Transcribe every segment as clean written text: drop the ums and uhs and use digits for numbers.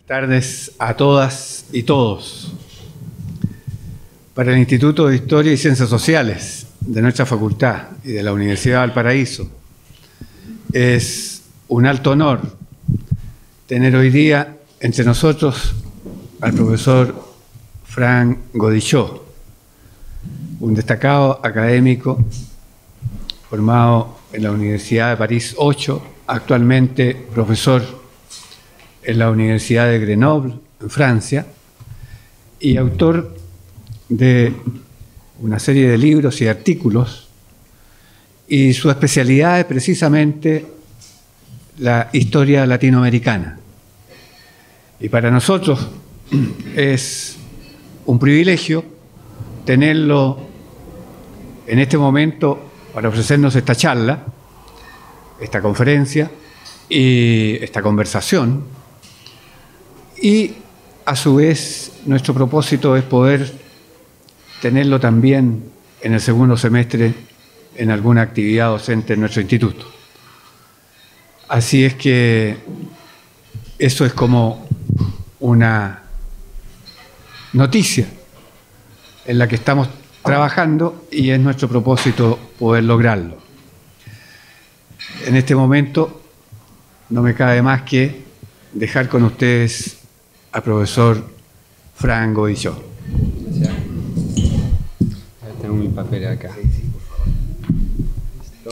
Tardes a todas y todos. Para el Instituto de Historia y Ciencias Sociales de nuestra facultad y de la Universidad de Valparaíso, es un alto honor tener hoy día entre nosotros al profesor Franck Godichot, un destacado académico formado en la Universidad de París 8, actualmente profesor en la Universidad de Grenoble, en Francia, y autor de una serie de libros y artículos, y su especialidad es precisamente la historia latinoamericana. Y para nosotros es un privilegio tenerlo en este momento para ofrecernos esta charla, esta conferencia y esta conversación. Y a su vez nuestro propósito es poder tenerlo también en el segundo semestre en alguna actividad docente en nuestro instituto. Así es que eso es como una noticia en la que estamos trabajando y es nuestro propósito poder lograrlo. En este momento no me cabe más que dejar con ustedes al profesor Franck Godichot. Tengo mi papel acá. Listo.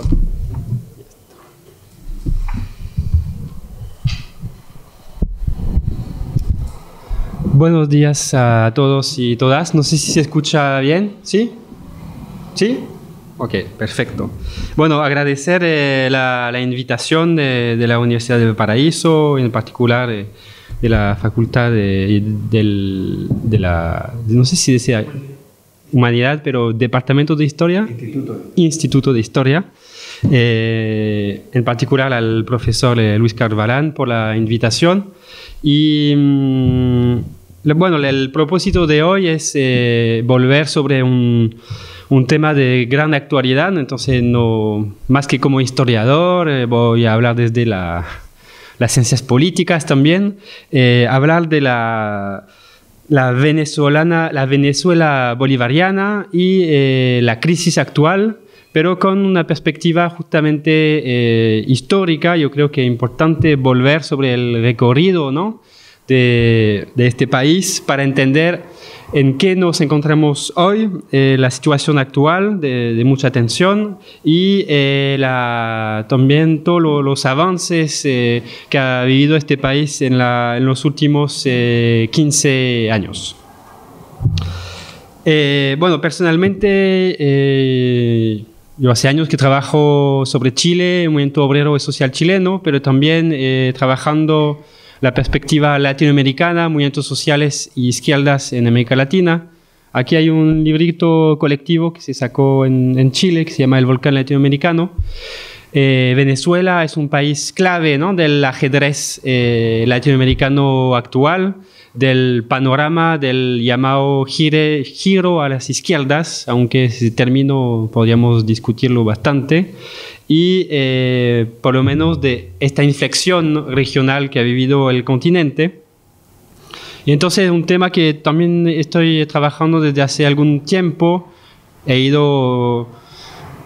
Buenos días a todos y todas. No sé si se escucha bien. ¿Sí? ¿Sí? Ok, perfecto. Bueno, agradecer la invitación de la Universidad de Valparaíso, en particular de la Facultad no sé si decía Humanidad, pero Departamento de Historia. Instituto de Historia. En particular al profesor Luis Carvalán por la invitación. Y bueno, el propósito de hoy es volver sobre un tema de gran actualidad, entonces no, más que como historiador, voy a hablar desde las ciencias políticas también, hablar de la Venezuela bolivariana y la crisis actual, pero con una perspectiva justamente histórica. Yo creo que es importante volver sobre el recorrido, ¿no?, de este país para entender en qué nos encontramos hoy, la situación actual de mucha tensión y también todos los avances que ha vivido este país en los últimos 15 años. Bueno, personalmente yo hace años que trabajo sobre Chile, el movimiento obrero y social chileno, pero también trabajando la perspectiva latinoamericana, movimientos sociales y izquierdas en América Latina. Aquí hay un librito colectivo que se sacó en Chile que se llama El Volcán Latinoamericano. Venezuela es un país clave, ¿no?, del ajedrez latinoamericano actual, del panorama del llamado giro a las izquierdas, aunque ese término podríamos discutirlo bastante, y por lo menos de esta inflexión regional que ha vivido el continente. Y entonces un tema que también estoy trabajando desde hace algún tiempo. He ido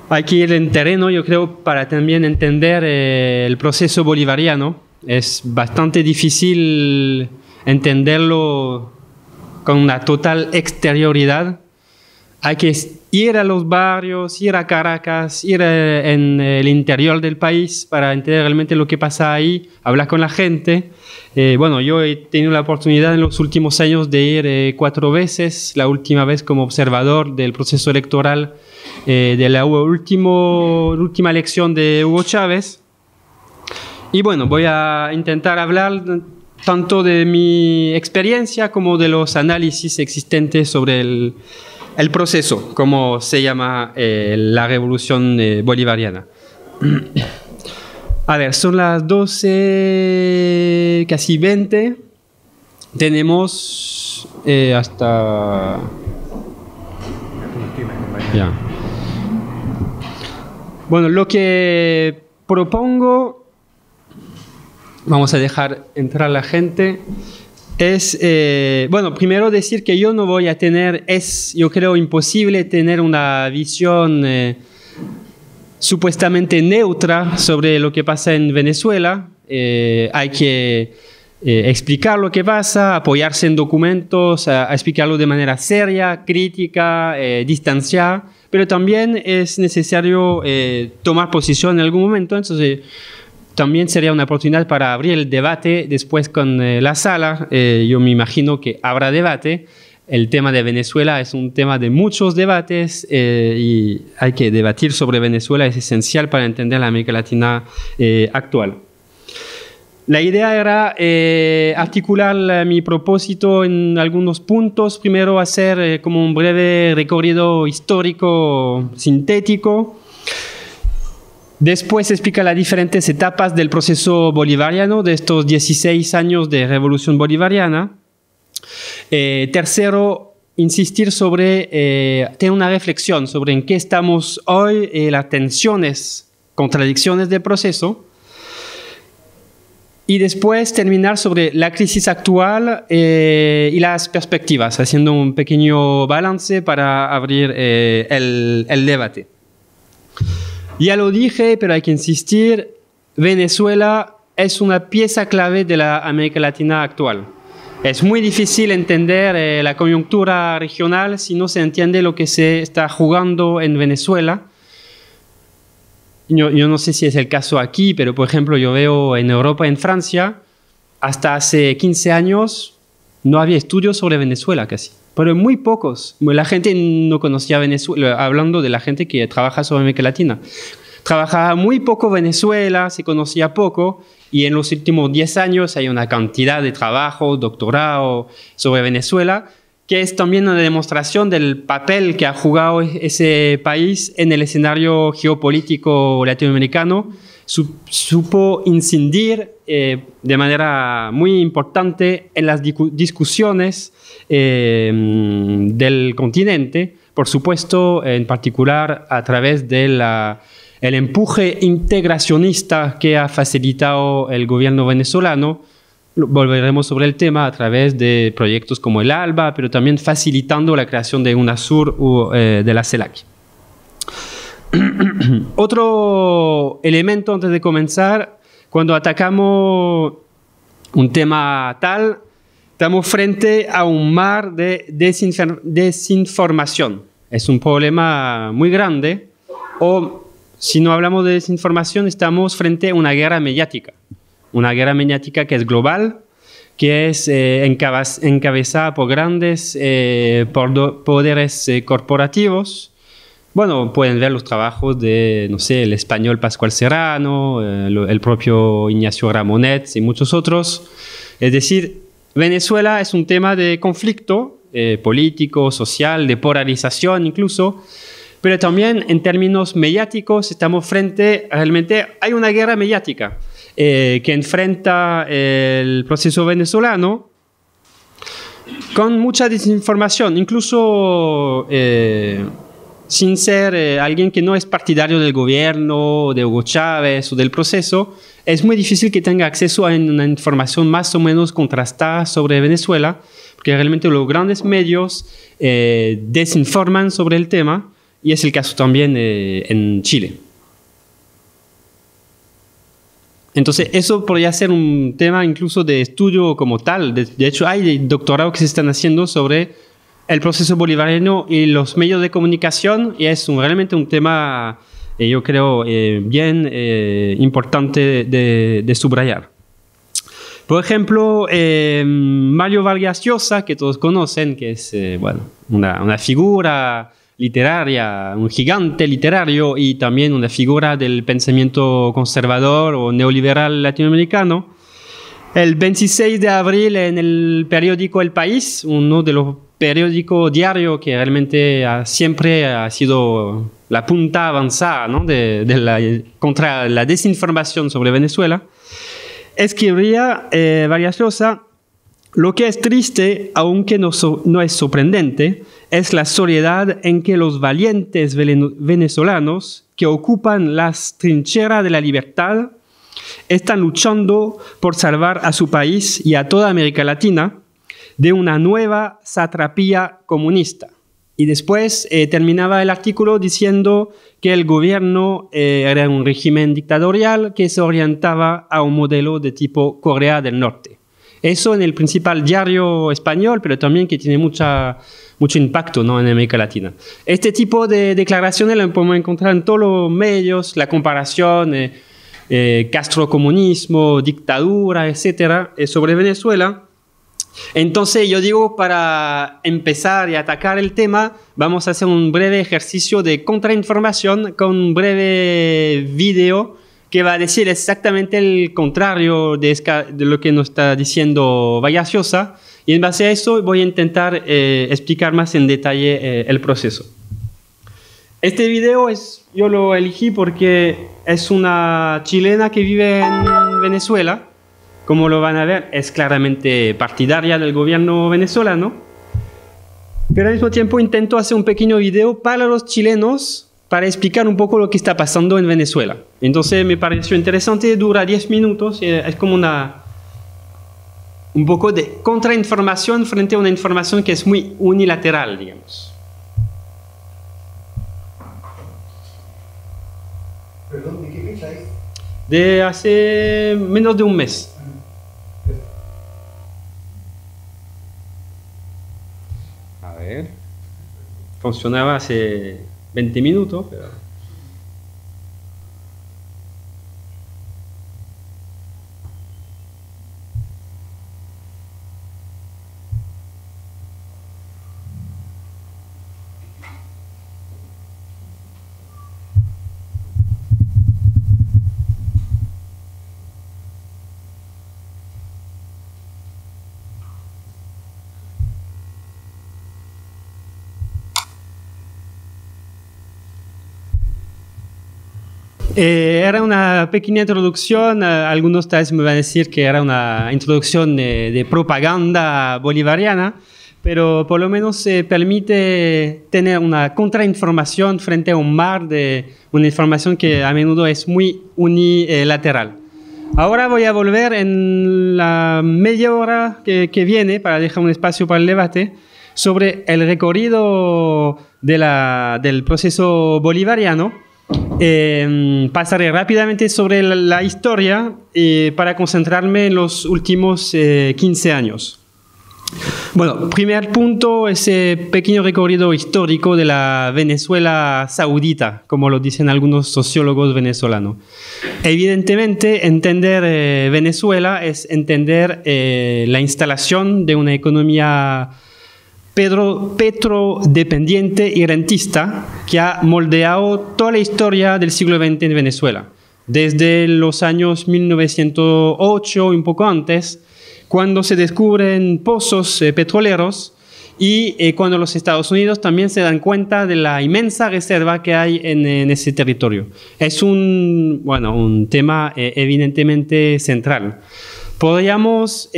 aquí en terreno, yo creo, para también entender el proceso bolivariano. Es bastante difícil entenderlo con una total exterioridad. Hay que ir a los barrios, ir a Caracas, ir en el interior del país para entender realmente lo que pasa ahí, hablar con la gente. Bueno, yo he tenido la oportunidad en los últimos años de ir 4 veces, la última vez como observador del proceso electoral de la última elección de Hugo Chávez. Y bueno, voy a intentar hablar tanto de mi experiencia como de los análisis existentes sobre el proceso, como se llama la revolución bolivariana. A ver, son las 12, casi 20. Tenemos hasta... Ya. Bueno, lo que propongo, vamos a dejar entrar a la gente. Bueno, primero decir que yo no voy a tener, yo creo imposible tener una visión supuestamente neutra sobre lo que pasa en Venezuela. Hay que explicar lo que pasa, apoyarse en documentos, a explicarlo de manera seria, crítica, distanciada, pero también es necesario tomar posición en algún momento. Entonces también sería una oportunidad para abrir el debate después con la sala. Yo me imagino que habrá debate. El tema de Venezuela es un tema de muchos debates y hay que debatir sobre Venezuela. Es esencial para entender la América Latina actual. La idea era articular mi propósito en algunos puntos. Primero, hacer como un breve recorrido histórico sintético. Después explica las diferentes etapas del proceso bolivariano, de estos 16 años de revolución bolivariana. Tercero, insistir sobre, tener una reflexión sobre en qué estamos hoy, las tensiones, contradicciones del proceso. Y después terminar sobre la crisis actual y las perspectivas, haciendo un pequeño balance para abrir el debate. Ya lo dije, pero hay que insistir, Venezuela es una pieza clave de la América Latina actual. Es muy difícil entender la coyuntura regional si no se entiende lo que se está jugando en Venezuela. Yo no sé si es el caso aquí, pero por ejemplo yo veo en Europa, en Francia, hasta hace 15 años no había estudios sobre Venezuela casi. Pero muy pocos. La gente no conocía Venezuela, hablando de la gente que trabaja sobre América Latina. Trabajaba muy poco Venezuela, se conocía poco, y en los últimos 10 años hay una cantidad de trabajo, doctorado sobre Venezuela, que es también una demostración del papel que ha jugado ese país en el escenario geopolítico latinoamericano. Supo incidir de manera muy importante en las discusiones del continente, por supuesto, en particular a través del empuje integracionista que ha facilitado el gobierno venezolano. Volveremos sobre el tema a través de proyectos como el ALBA, pero también facilitando la creación de UNASUR o de la CELAC. Otro elemento antes de comenzar, cuando atacamos un tema tal, estamos frente a un mar de desinformación. Es un problema muy grande, o si no hablamos de desinformación, estamos frente a una guerra mediática. Una guerra mediática que es global, que es encabezada por grandes poderes corporativos. Bueno, pueden ver los trabajos de, no sé, el español Pascual Serrano, el propio Ignacio Ramonet y muchos otros. Es decir, Venezuela es un tema de conflicto político, social, de polarización incluso, pero también en términos mediáticos estamos realmente hay una guerra mediática que enfrenta el proceso venezolano con mucha desinformación, incluso sin ser alguien que no es partidario del gobierno, de Hugo Chávez o del proceso. Es muy difícil que tenga acceso a una información más o menos contrastada sobre Venezuela, porque realmente los grandes medios desinforman sobre el tema, y es el caso también en Chile. Entonces, eso podría ser un tema incluso de estudio como tal. De hecho, hay doctorados que se están haciendo sobre el proceso bolivariano y los medios de comunicación, y es realmente un tema, yo creo, bien importante de subrayar. Por ejemplo, Mario Vargas Llosa, que todos conocen, que es una figura literaria, un gigante literario y también una figura del pensamiento conservador o neoliberal latinoamericano. El 26 de abril en el periódico El País, uno de los periódicos diarios que realmente siempre ha sido la punta avanzada, ¿no? contra la desinformación sobre Venezuela, escribía Vargas Llosa: lo que es triste, aunque no es sorprendente, es la soledad en que los valientes venezolanos que ocupan las trincheras de la libertad están luchando por salvar a su país y a toda América Latina de una nueva satrapía comunista. Y después terminaba el artículo diciendo que el gobierno era un régimen dictatorial que se orientaba a un modelo de tipo Corea del Norte. Eso en el principal diario español, pero también que tiene mucho impacto, ¿no?, en América Latina. Este tipo de declaraciones las podemos encontrar en todos los medios, la comparación castrocomunismo, dictadura, etcétera, sobre Venezuela. Entonces yo digo, para empezar y atacar el tema, vamos a hacer un breve ejercicio de contrainformación con un breve video que va a decir exactamente el contrario de lo que nos está diciendo Vargas Llosa, y en base a eso voy a intentar explicar más en detalle el proceso. Este video yo lo elegí porque es una chilena que vive en Venezuela. Como lo van a ver, es claramente partidaria del gobierno venezolano, pero al mismo tiempo intento hacer un pequeño video para los chilenos para explicar un poco lo que está pasando en Venezuela. Entonces me pareció interesante, dura 10 minutos, es como un poco de contrainformación frente a una información que es muy unilateral, digamos. Perdón, ¿de qué fecha es? De hace menos de un mes. A ver. Funcionaba hace 20 minutos, pero... Era una pequeña introducción, algunos tal vez me van a decir que era una introducción de propaganda bolivariana, pero por lo menos permite tener una contrainformación frente a un mar de una información que a menudo es muy unilateral. Ahora voy a volver en la media hora que viene para dejar un espacio para el debate sobre el recorrido del proceso bolivariano. Pasaré rápidamente sobre la historia para concentrarme en los últimos 15 años. Bueno, primer punto, ese pequeño recorrido histórico de la Venezuela saudita, como lo dicen algunos sociólogos venezolanos. Evidentemente, entender Venezuela es entender la instalación de una economía petrodependiente y rentista que ha moldeado toda la historia del siglo XX en Venezuela. Desde los años 1908 y un poco antes, cuando se descubren pozos petroleros y cuando los Estados Unidos también se dan cuenta de la inmensa reserva que hay en ese territorio. Es un tema evidentemente central. Podríamos...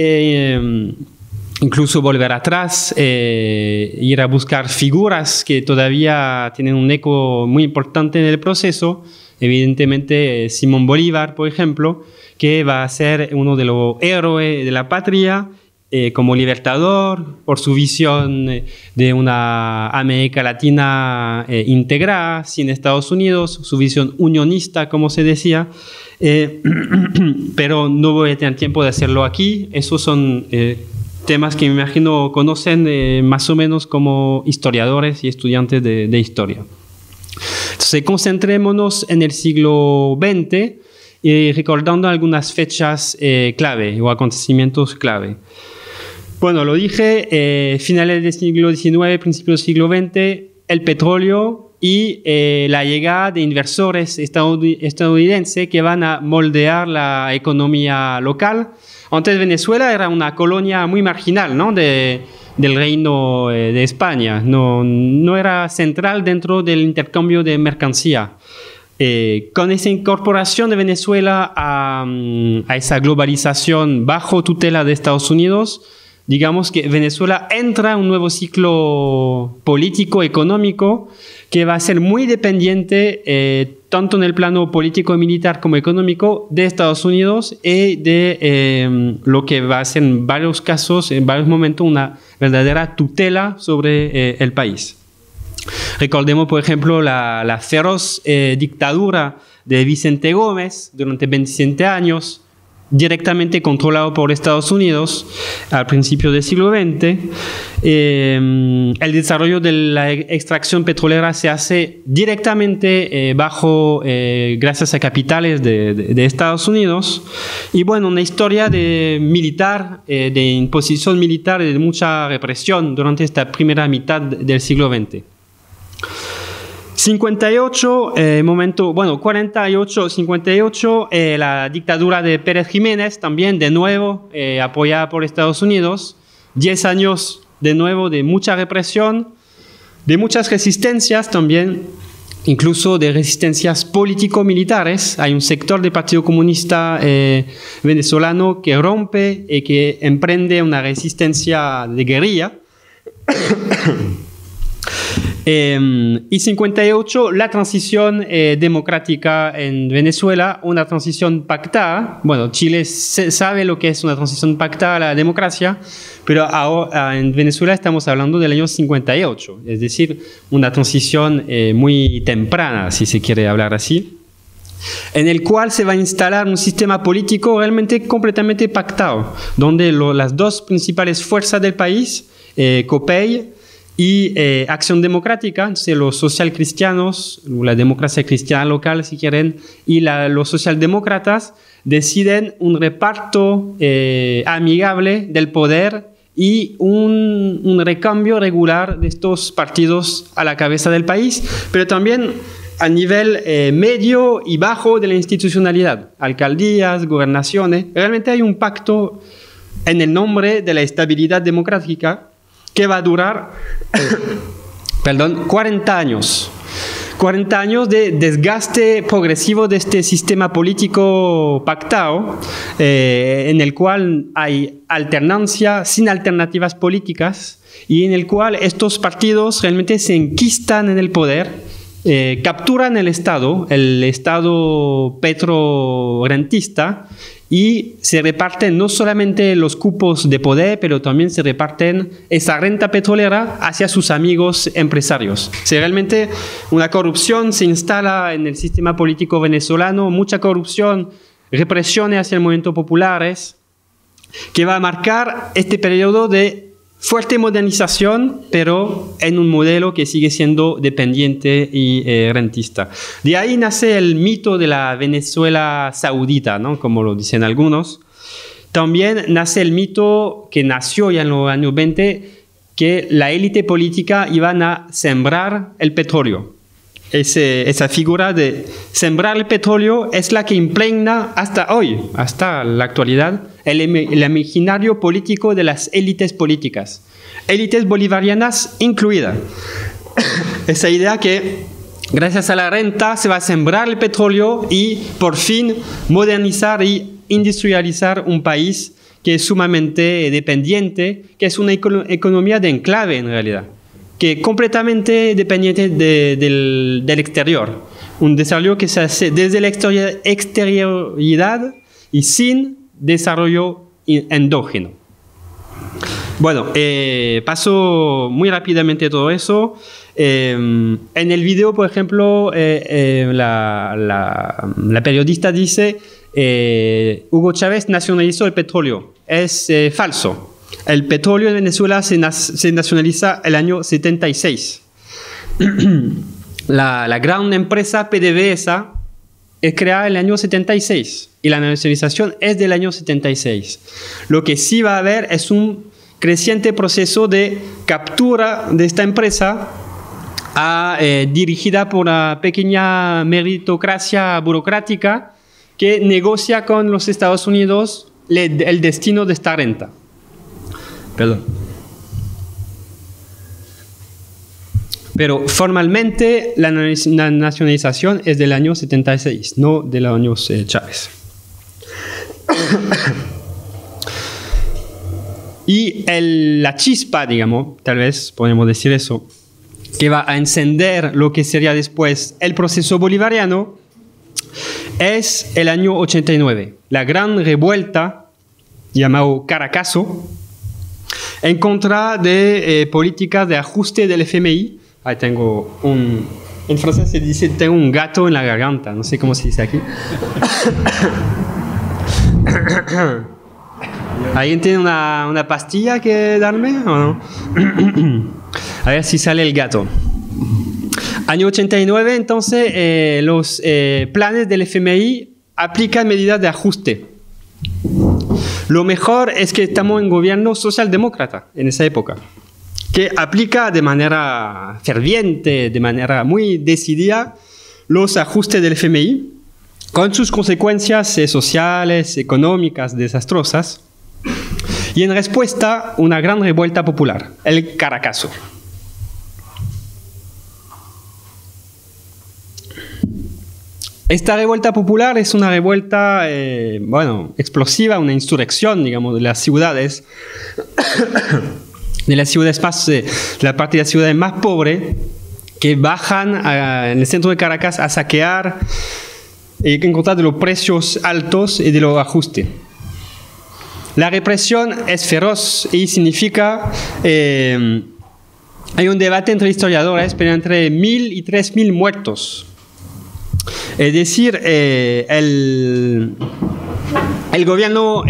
incluso volver atrás, ir a buscar figuras que todavía tienen un eco muy importante en el proceso. Evidentemente, Simón Bolívar, por ejemplo, que va a ser uno de los héroes de la patria como libertador, por su visión de una América Latina integrada, sin Estados Unidos, su visión unionista, como se decía. Pero no voy a tener tiempo de hacerlo aquí. Esos son... temas que me imagino conocen más o menos como historiadores y estudiantes de historia. Entonces, concentrémonos en el siglo XX y recordando algunas fechas clave o acontecimientos clave. Bueno, lo dije, finales del siglo XIX, principios del siglo XX, el petróleo y la llegada de inversores estadounidenses que van a moldear la economía local. Antes Venezuela era una colonia muy marginal, ¿no?, del reino de España. No era central dentro del intercambio de mercancía. Con esa incorporación de Venezuela a esa globalización bajo tutela de Estados Unidos, digamos que Venezuela entra en un nuevo ciclo político, económico, que va a ser muy dependiente, tanto en el plano político, militar como económico, de Estados Unidos y de lo que va a ser en varios casos, en varios momentos, una verdadera tutela sobre el país. Recordemos, por ejemplo, la feroz dictadura de Vicente Gómez durante 27 años, directamente controlado por Estados Unidos al principio del siglo XX. El desarrollo de la extracción petrolera se hace directamente gracias a capitales de Estados Unidos. Y bueno, una historia de imposición militar y de mucha represión durante esta primera mitad del siglo XX. 48, 58, la dictadura de Pérez Jiménez, también de nuevo apoyada por Estados Unidos. 10 años de nuevo de mucha represión, de muchas resistencias también, incluso de resistencias político-militares. Hay un sector del Partido Comunista venezolano que rompe y que emprende una resistencia de guerrilla. Y 58, la transición democrática en Venezuela, una transición pactada. Bueno, Chile sabe lo que es una transición pactada a la democracia, pero ahora en Venezuela estamos hablando del año 58, es decir, una transición muy temprana, si se quiere hablar así, en el cual se va a instalar un sistema político realmente completamente pactado, donde las dos principales fuerzas del país, COPEI y Acción Democrática, los socialcristianos, la democracia cristiana local, si quieren, y los socialdemócratas, deciden un reparto amigable del poder y un recambio regular de estos partidos a la cabeza del país, pero también a nivel medio y bajo de la institucionalidad, alcaldías, gobernaciones. Realmente hay un pacto en el nombre de la estabilidad democrática que va a durar 40 años. 40 años de desgaste progresivo de este sistema político pactado, en el cual hay alternancia sin alternativas políticas y en el cual estos partidos realmente se enquistan en el poder, capturan el Estado petrorentista, y se reparten no solamente los cupos de poder, pero también se reparten esa renta petrolera hacia sus amigos empresarios. Si realmente una corrupción se instala en el sistema político venezolano, mucha corrupción, represiones hacia el movimiento populares, que va a marcar este periodo de fuerte modernización, pero en un modelo que sigue siendo dependiente y rentista. De ahí nace el mito de la Venezuela saudita, ¿no? Como lo dicen algunos. También nace el mito que nació ya en los años 20, que la élite política iban a sembrar el petróleo. Esa figura de sembrar el petróleo es la que impregna hasta hoy, hasta la actualidad, el imaginario político de las élites políticas, élites bolivarianas incluidas. Esa idea que gracias a la renta se va a sembrar el petróleo y por fin modernizar y industrializar un país que es sumamente dependiente, que es una economía de enclave en realidad, que es completamente dependiente del exterior. Un desarrollo que se hace desde la exterioridad y sin desarrollo endógeno. Bueno, paso muy rápidamente todo eso. En el video, por ejemplo, la periodista dice Hugo Chávez nacionalizó el petróleo. Es falso. El petróleo en Venezuela se nacionaliza el año 76. La gran empresa PDVSA es creada en el año 76 y la nacionalización es del año 76. Lo que sí va a haber es un creciente proceso de captura de esta empresa dirigida por una pequeña meritocracia burocrática que negocia con los Estados Unidos el destino de esta renta. Perdón. Pero formalmente la nacionalización es del año 76, no de los años Y la chispa, digamos, tal vez podemos decir eso, que va a encender lo que sería después el proceso bolivariano, es el año 89, la gran revuelta llamado Caracazo, en contra de políticas de ajuste del FMI. Ahí tengo en francés se dice tengo un gato en la garganta, no sé cómo se dice aquí. ¿Alguien tiene una pastilla que darme o no? A ver si sale el gato. Año 89, entonces, los planes del FMI aplican medidas de ajuste. Lo mejor es que estamos en gobierno socialdemócrata en esa época, que aplica de manera ferviente, de manera muy decidida, los ajustes del FMI, con sus consecuencias sociales, económicas, desastrosas. Y en respuesta, una gran revuelta popular, el Caracazo. Esta revuelta popular es una revuelta, explosiva, una insurrección, digamos, de las ciudades, más, la parte de las ciudades más pobres, que bajan en el centro de Caracas a saquear en contra de los precios altos y de los ajustes. La represión es feroz y significa... hay un debate entre historiadores, pero entre 1.000 y 3.000 muertos. Es decir, el gobierno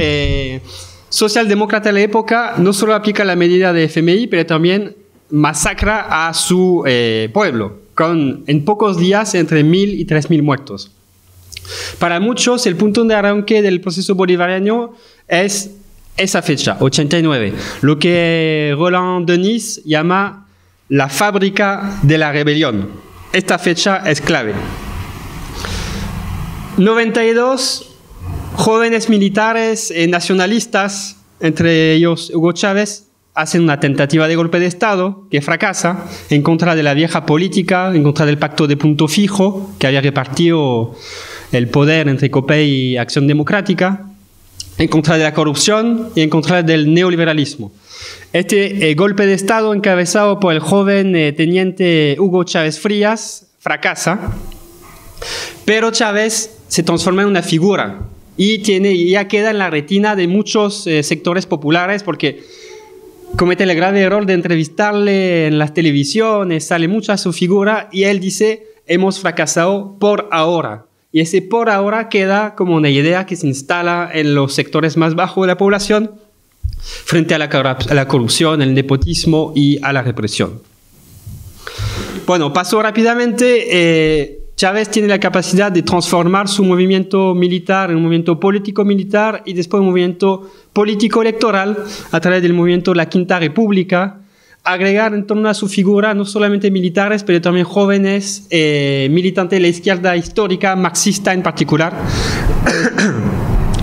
socialdemócrata de la época no solo aplica la medida de FMI, pero también masacra a su pueblo, con en pocos días entre 1.000 y 3.000 muertos. Para muchos, el punto de arranque del proceso bolivariano es esa fecha, 89, lo que Roland Denis llama la fábrica de la rebelión. Esta fecha es clave. 92 jóvenes militares nacionalistas, entre ellos Hugo Chávez, hacen una tentativa de golpe de Estado que fracasa en contra de la vieja política, en contra del pacto de punto fijo que había repartido el poder entre COPEI y Acción Democrática, en contra de la corrupción y en contra del neoliberalismo. Este golpe de Estado, encabezado por el joven teniente Hugo Chávez Frías, fracasa, pero Chávez se transforma en una figura y ya queda en la retina de muchos sectores populares, porque comete el grave error de entrevistarle en las televisiones, sale mucho a su figura y él dice, hemos fracasado por ahora. Y ese por ahora queda como una idea que se instala en los sectores más bajos de la población frente a la corrupción, el nepotismo y a la represión. Bueno, paso rápidamente. Chávez tiene la capacidad de transformar su movimiento militar en un movimiento político-militar y después un movimiento político-electoral a través del movimiento La Quinta República, agregar en torno a su figura no solamente militares, pero también jóvenes, militantes de la izquierda histórica, marxista en particular.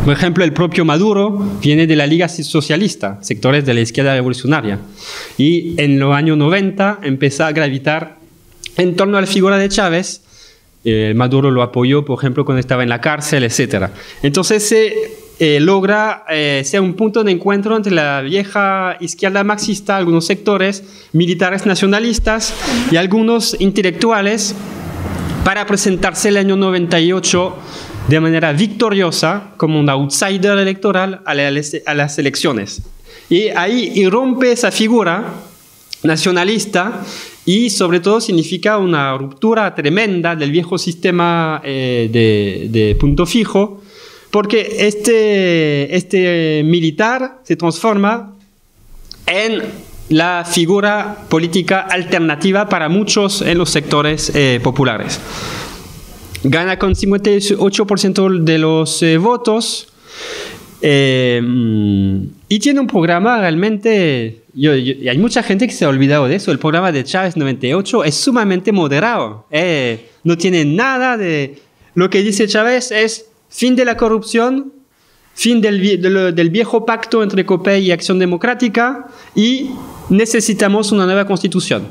Por ejemplo, el propio Maduro viene de la Liga Socialista, sectores de la izquierda revolucionaria. Y en los años 90 empezó a gravitar en torno a la figura de Chávez. Maduro lo apoyó, por ejemplo, cuando estaba en la cárcel, etc. Entonces se logra ser un punto de encuentro entre la vieja izquierda marxista, algunos sectores militares nacionalistas y algunos intelectuales para presentarse el año 98 de manera victoriosa como un outsider electoral a las elecciones. Y ahí irrumpe esa figura nacionalista y sobre todo significa una ruptura tremenda del viejo sistema de punto fijo, porque este militar se transforma en la figura política alternativa para muchos en los sectores populares. Gana con 58% de los votos y tiene un programa realmente... hay mucha gente que se ha olvidado de eso. El programa de Chávez 98 es sumamente moderado. No tiene nada de... Lo que dice Chávez es fin de la corrupción, fin del viejo pacto entre COPEI y Acción Democrática y necesitamos una nueva constitución.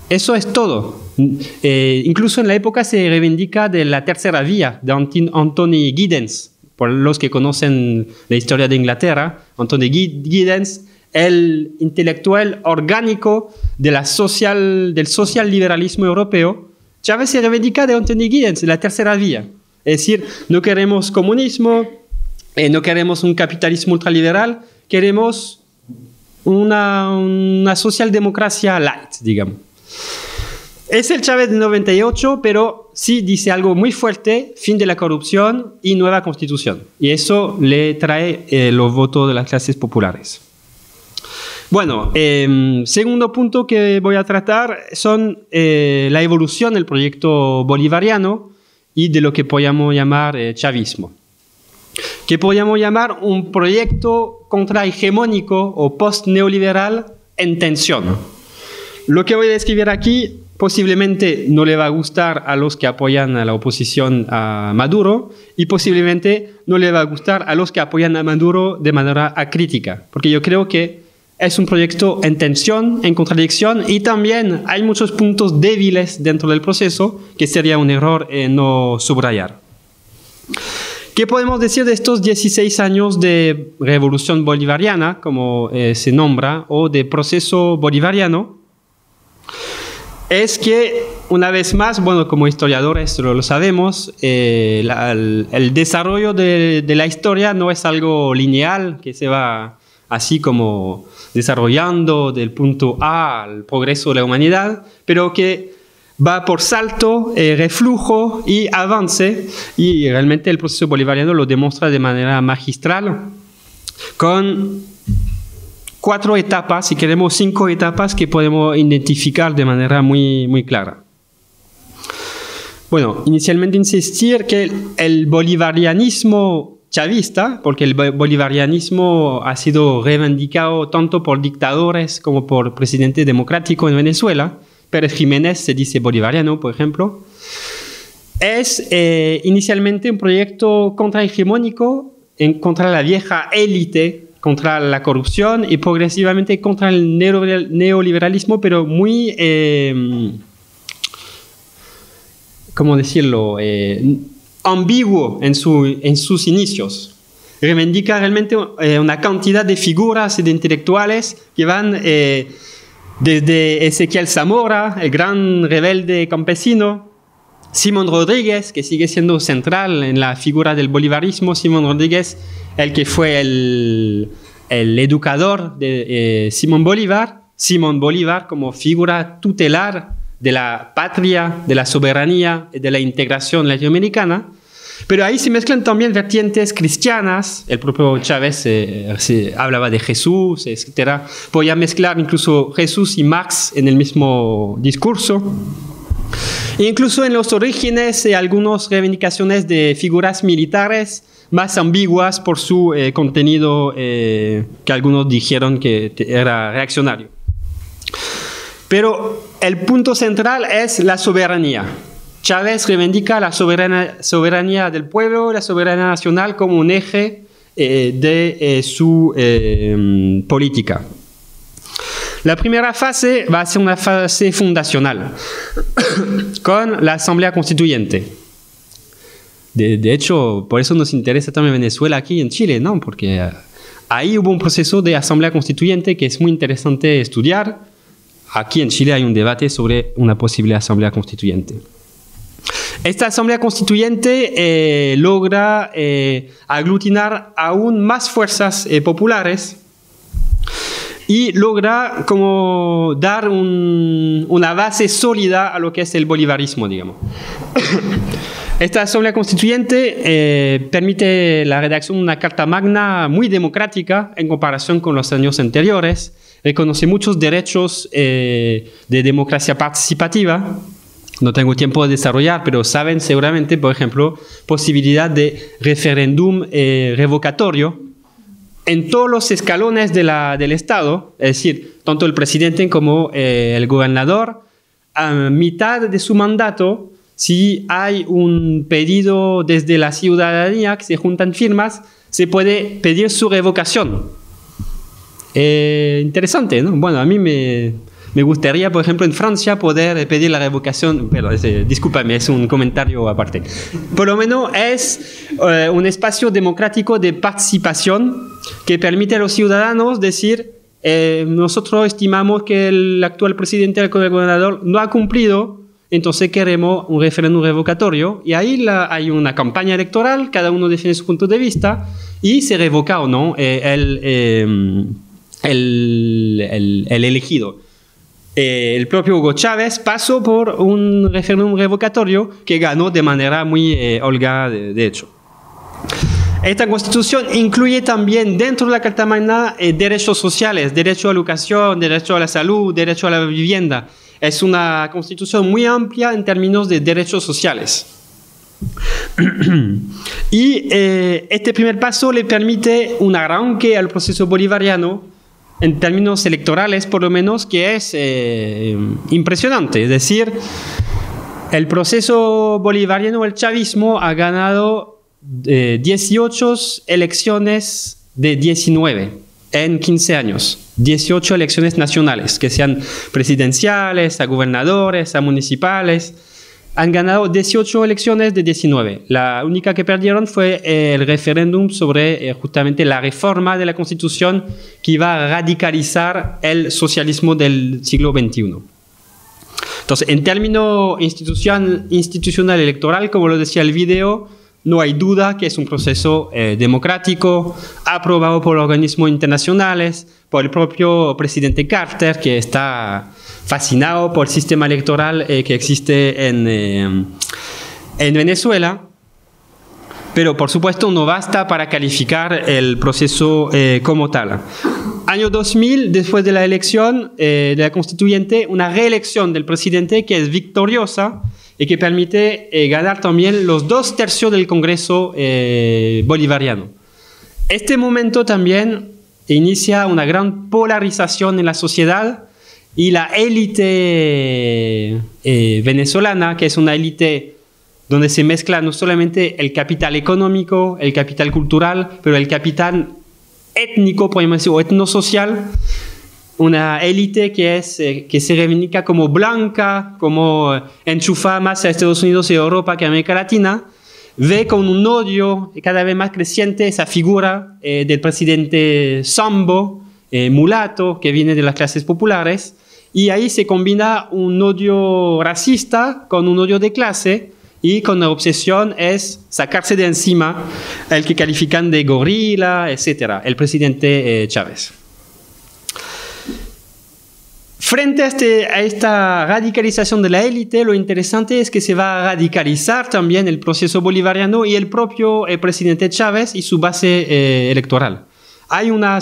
Eso es todo. Incluso en la época se reivindica de la tercera vía de Anthony Giddens. Por los que conocen la historia de Inglaterra, Anthony Giddens el intelectual orgánico del social liberalismo europeo, Chávez se reivindica de Anthony Giddens, de la tercera vía. Es decir, no queremos comunismo, no queremos un capitalismo ultraliberal, queremos una socialdemocracia light, digamos. Es el Chávez de 98, pero sí dice algo muy fuerte: fin de la corrupción y nueva constitución. Y eso le trae los votos de las clases populares. Bueno, segundo punto que voy a tratar son la evolución del proyecto bolivariano y de lo que podríamos llamar chavismo, que podríamos llamar un proyecto contrahegemónico o post-neoliberal en tensión. Lo que voy a describir aquí posiblemente no le va a gustar a los que apoyan a la oposición a Maduro y posiblemente no le va a gustar a los que apoyan a Maduro de manera acrítica, porque yo creo que es un proyecto en tensión, en contradicción, y también hay muchos puntos débiles dentro del proceso que sería un error no subrayar. ¿Qué podemos decir de estos 16 años de revolución bolivariana, como se nombra, o de proceso bolivariano? Es que, una vez más, bueno, como historiadores lo sabemos, el desarrollo de la historia no es algo lineal, que se va así como desarrollando del punto A al progreso de la humanidad, pero que va por salto, reflujo y avance, y realmente el proceso bolivariano lo demuestra de manera magistral, con 4 etapas, si queremos 5 etapas que podemos identificar de manera muy, muy clara. Bueno, inicialmente insistir que el bolivarianismo chavista, porque el bolivarianismo ha sido reivindicado tanto por dictadores como por presidentes democráticos en Venezuela. Pérez Jiménez se dice bolivariano, por ejemplo. Es inicialmente un proyecto contrahegemónico contra la vieja élite, contra la corrupción y progresivamente contra el neoliberalismo, pero muy, ¿cómo decirlo?, ambiguo en sus inicios. Reivindica realmente una cantidad de figuras y de intelectuales que van desde Ezequiel Zamora, el gran rebelde campesino, Simón Rodríguez, que sigue siendo central en la figura del bolivarismo. Simón Rodríguez, el que fue el educador de Simón Bolívar como figura tutelar de la patria, de la soberanía y de la integración latinoamericana. Pero ahí se mezclan también vertientes cristianas. El propio Chávez se hablaba de Jesús, etc. Podía mezclar incluso Jesús y Marx en el mismo discurso. Incluso en los orígenes, algunas reivindicaciones de figuras militares más ambiguas por su contenido, que algunos dijeron que era reaccionario. Pero el punto central es la soberanía. Chávez reivindica la soberanía del pueblo, la soberanía nacional como un eje de su política. La primera fase va a ser una fase fundacional, con la Asamblea Constituyente. De hecho, por eso nos interesa también Venezuela aquí en Chile, ¿no? Porque ahí hubo un proceso de Asamblea Constituyente que es muy interesante estudiar. Aquí en Chile hay un debate sobre una posible Asamblea Constituyente. Esta Asamblea Constituyente logra aglutinar aún más fuerzas populares y logra como dar una base sólida a lo que es el bolivarismo, digamos. Esta Asamblea Constituyente permite la redacción de una Carta Magna muy democrática en comparación con los años anteriores. Reconoce muchos derechos de democracia participativa. No tengo tiempo de desarrollar, pero saben seguramente, por ejemplo, posibilidad de referéndum revocatorio en todos los escalones del Estado, es decir, tanto el presidente como el gobernador, a mitad de su mandato, si hay un pedido desde la ciudadanía que se juntan firmas, se puede pedir su revocación. Interesante, ¿no? Bueno, a mí me gustaría, por ejemplo, en Francia poder pedir la revocación, pero discúlpame, es un comentario aparte. Por lo menos es un espacio democrático de participación que permite a los ciudadanos decir nosotros estimamos que el actual presidente, el gobernador, no ha cumplido, entonces queremos un referéndum revocatorio. Y ahí hay una campaña electoral, cada uno defiende su punto de vista y se revoca o no el elegido. El propio Hugo Chávez pasó por un referéndum revocatorio que ganó de manera muy holgada, de hecho. Esta constitución incluye también dentro de la Carta Magna derechos sociales, derecho a la educación, derecho a la salud, derecho a la vivienda. Es una constitución muy amplia en términos de derechos sociales. Y este primer paso le permite un arranque al proceso bolivariano, en términos electorales por lo menos, que es impresionante. Es decir, el proceso bolivariano, el chavismo, ha ganado 18 elecciones de 19 en 15 años. 18 elecciones nacionales, que sean presidenciales, a gobernadores, a municipales. Han ganado 18 elecciones de 19. La única que perdieron fue el referéndum sobre justamente la reforma de la Constitución que iba a radicalizar el socialismo del siglo XXI. Entonces, en términos institucional electoral, como lo decía el video, no hay duda que es un proceso democrático, aprobado por organismos internacionales, por el propio presidente Carter, que está fascinado por el sistema electoral que existe en Venezuela. Pero, por supuesto, no basta para calificar el proceso como tal. Año 2000, después de la elección de la constituyente, una reelección del presidente que es victoriosa y que permite ganar también los 2/3 del Congreso bolivariano. Este momento también inicia una gran polarización en la sociedad y la élite venezolana, que es una élite donde se mezcla no solamente el capital económico, el capital cultural, pero el capital étnico, podemos decir, o etnosocial. Una élite que se reivindica como blanca, como enchufada más a Estados Unidos y Europa que a América Latina, ve con un odio cada vez más creciente esa figura del presidente Sambo, mulato, que viene de las clases populares, y ahí se combina un odio racista con un odio de clase, y con la obsesión es sacarse de encima el que califican de gorila, etc., el presidente Chávez. Frente a esta radicalización de la élite, lo interesante es que se va a radicalizar también el proceso bolivariano y el propio presidente Chávez y su base electoral. Hay una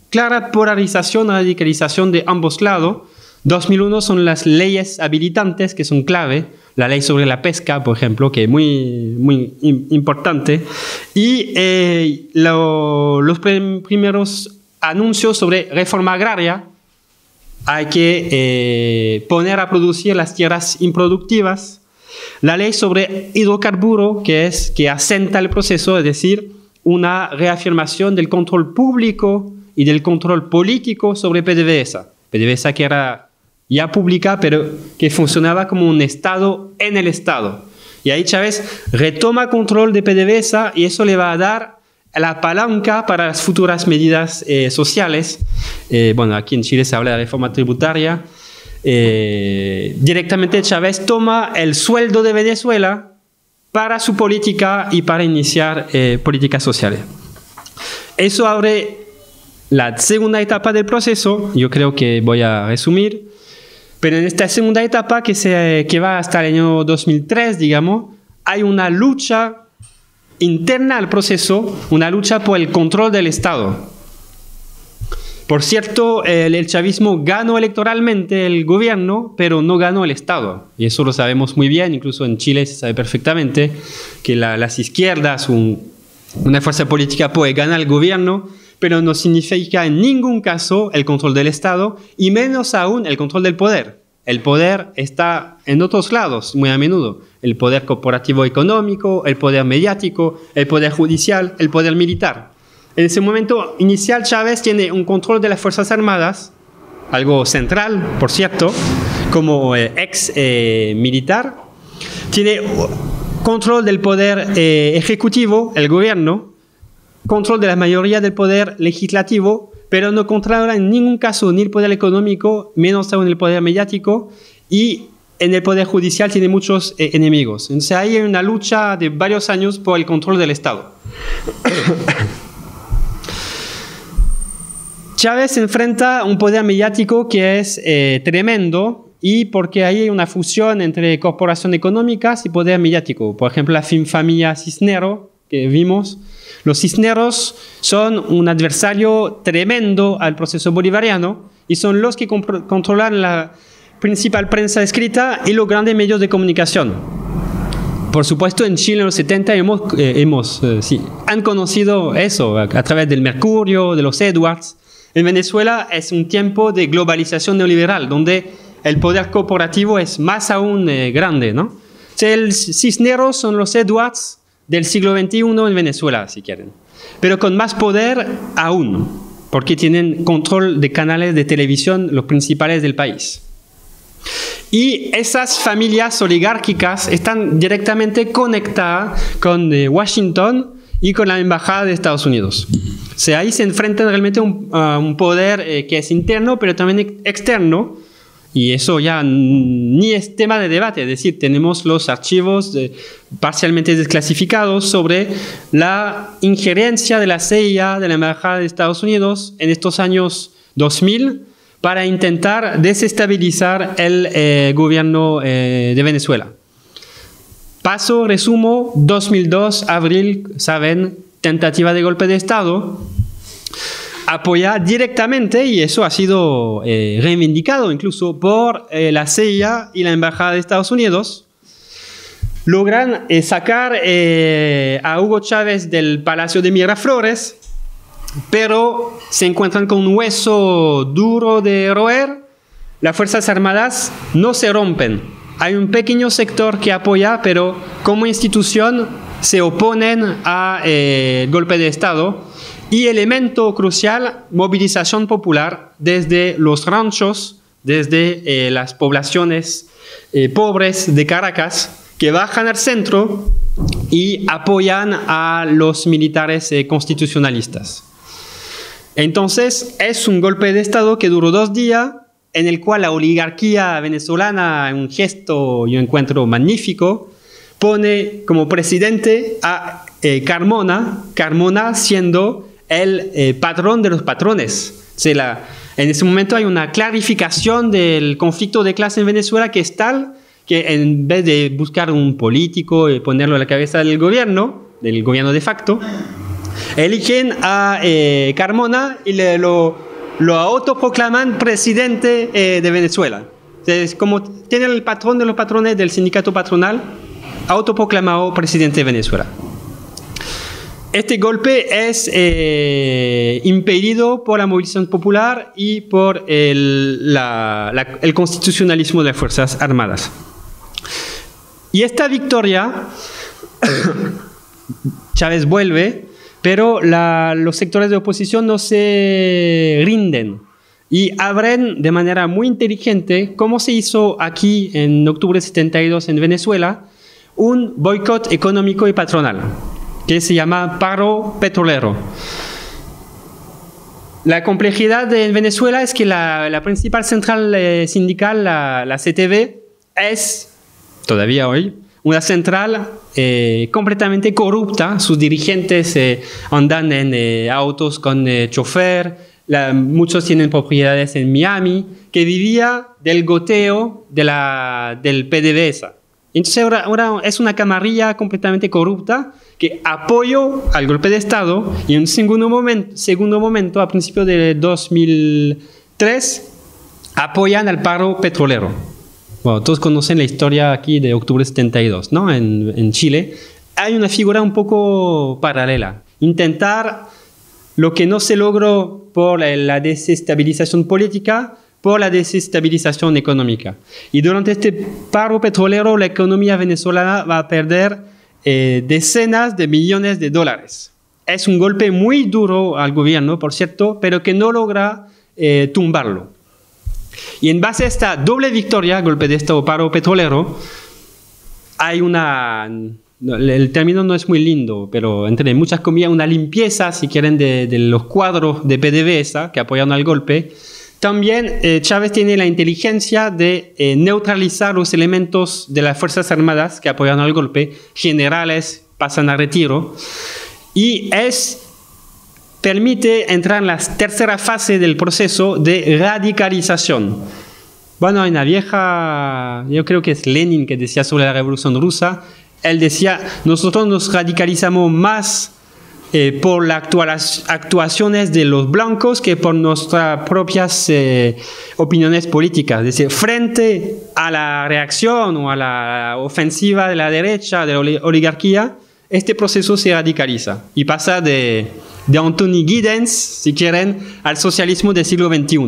clara polarización, radicalización de ambos lados. 2001 son las leyes habilitantes que son clave, la ley sobre la pesca, por ejemplo, que es muy importante, y los primeros anuncios sobre reforma agraria. Hay que poner a producir las tierras improductivas. La ley sobre hidrocarburo, que asenta el proceso, es decir, una reafirmación del control público y del control político sobre PDVSA. PDVSA que era ya pública, pero que funcionaba como un Estado en el Estado. Y ahí Chávez retoma control de PDVSA y eso le va a dar la palanca para las futuras medidas sociales. Bueno, aquí en Chile se habla de reforma tributaria. Directamente Chávez toma el sueldo de Venezuela para su política y para iniciar políticas sociales. Eso abre la segunda etapa del proceso. Yo creo que voy a resumir. Pero en esta segunda etapa, que va hasta el año 2003, digamos, hay una lucha interna al proceso, una lucha por el control del Estado. Por cierto, el chavismo ganó electoralmente el gobierno, pero no ganó el Estado. Y eso lo sabemos muy bien, incluso en Chile se sabe perfectamente que las izquierdas, una fuerza política puede ganar el gobierno, pero no significa en ningún caso el control del Estado y menos aún el control del poder. El poder está en otros lados muy a menudo. El poder corporativo económico, el poder mediático, el poder judicial, el poder militar. En ese momento inicial Chávez tiene un control de las Fuerzas Armadas, algo central, por cierto, como ex militar. Tiene control del poder ejecutivo, el gobierno, control de la mayoría del poder legislativo, pero no controla en ningún caso ni el poder económico, menos aún el poder mediático, y en el poder judicial tiene muchos enemigos. Entonces hay una lucha de varios años por el control del Estado. Chávez enfrenta un poder mediático que es tremendo, y porque hay una fusión entre corporaciones económicas y poder mediático. Por ejemplo, la familia Cisneros que vimos. Los Cisneros son un adversario tremendo al proceso bolivariano y son los que controlan la principal prensa escrita y los grandes medios de comunicación. Por supuesto, en Chile en los 70 han conocido eso a través del Mercurio, de los Edwards. En Venezuela es un tiempo de globalización neoliberal, donde el poder corporativo es más aún grande, ¿no? El Cisneros son los Edwards del siglo XXI en Venezuela, si quieren. Pero con más poder aún, porque tienen control de canales de televisión, los principales del país. Y esas familias oligárquicas están directamente conectadas con Washington y con la Embajada de Estados Unidos. O sea, ahí se enfrentan realmente a un poder que es interno, pero también externo. Y eso ya ni es tema de debate, es decir, tenemos los archivos parcialmente desclasificados sobre la injerencia de la CIA, de la Embajada de Estados Unidos en estos años 2000 para intentar desestabilizar el gobierno de Venezuela. Resumo, 2002, abril, saben, tentativa de golpe de Estado, apoyada directamente, y eso ha sido reivindicado incluso por la CIA y la Embajada de Estados Unidos, logran sacar a Hugo Chávez del Palacio de Miraflores, pero se encuentran con un hueso duro de roer. Las Fuerzas Armadas no se rompen. Hay un pequeño sector que apoya, pero como institución se oponen al golpe de Estado. Y elemento crucial, movilización popular desde los ranchos, desde las poblaciones pobres de Caracas, que bajan al centro y apoyan a los militares constitucionalistas. Entonces, es un golpe de Estado que duró 2 días, en el cual la oligarquía venezolana, en un gesto yo encuentro magnífico, pone como presidente a Carmona siendo el patrón de los patrones. O sea, en ese momento hay una clarificación del conflicto de clase en Venezuela que es tal que en vez de buscar un político y ponerlo a la cabeza del gobierno de facto, eligen a Carmona y lo autoproclaman presidente de Venezuela. O sea, es como tiene el patrón de los patrones del sindicato patronal autoproclamado presidente de Venezuela. Este golpe es impedido por la movilización popular y por el constitucionalismo de las Fuerzas Armadas. Y esta victoria, Chávez vuelve, pero los sectores de oposición no se rinden y abren de manera muy inteligente, como se hizo aquí en octubre de 72 en Venezuela, un boicot económico y patronal, que se llama paro petrolero. La complejidad en Venezuela es que la principal central sindical, la CTV, es, todavía hoy, una central completamente corrupta. Sus dirigentes andan en autos con chofer, muchos tienen propiedades en Miami, que vivía del goteo del PDVSA. Entonces ahora es una camarilla completamente corrupta que apoyó al golpe de Estado y en un segundo momento, a principios de 2003, apoyan al paro petrolero. Bueno, todos conocen la historia aquí de octubre 72, ¿no? En Chile hay una figura un poco paralela. Intentar lo que no se logró por la desestabilización política, por la desestabilización económica. Y durante este paro petrolero, la economía venezolana va a perder decenas de millones de dólares. Es un golpe muy duro al gobierno, por cierto, pero que no logra tumbarlo. Y en base a esta doble victoria, golpe de Estado, paro petrolero, hay una el término no es muy lindo, pero entre muchas comillas, una limpieza, si quieren, de los cuadros de PDVSA que apoyaron al golpe. También Chávez tiene la inteligencia de neutralizar los elementos de las Fuerzas Armadas que apoyaron al golpe, generales pasan a retiro, y permite entrar en la tercera fase del proceso de radicalización. Bueno, hay una vieja, yo creo que es Lenin que decía sobre la Revolución Rusa, él decía, nosotros nos radicalizamos más por las actuaciones de los blancos que por nuestras propias opiniones políticas. Es decir, frente a la reacción o a la ofensiva de la derecha, de la oligarquía, este proceso se radicaliza y pasa de Anthony Giddens, si quieren, al socialismo del siglo XXI.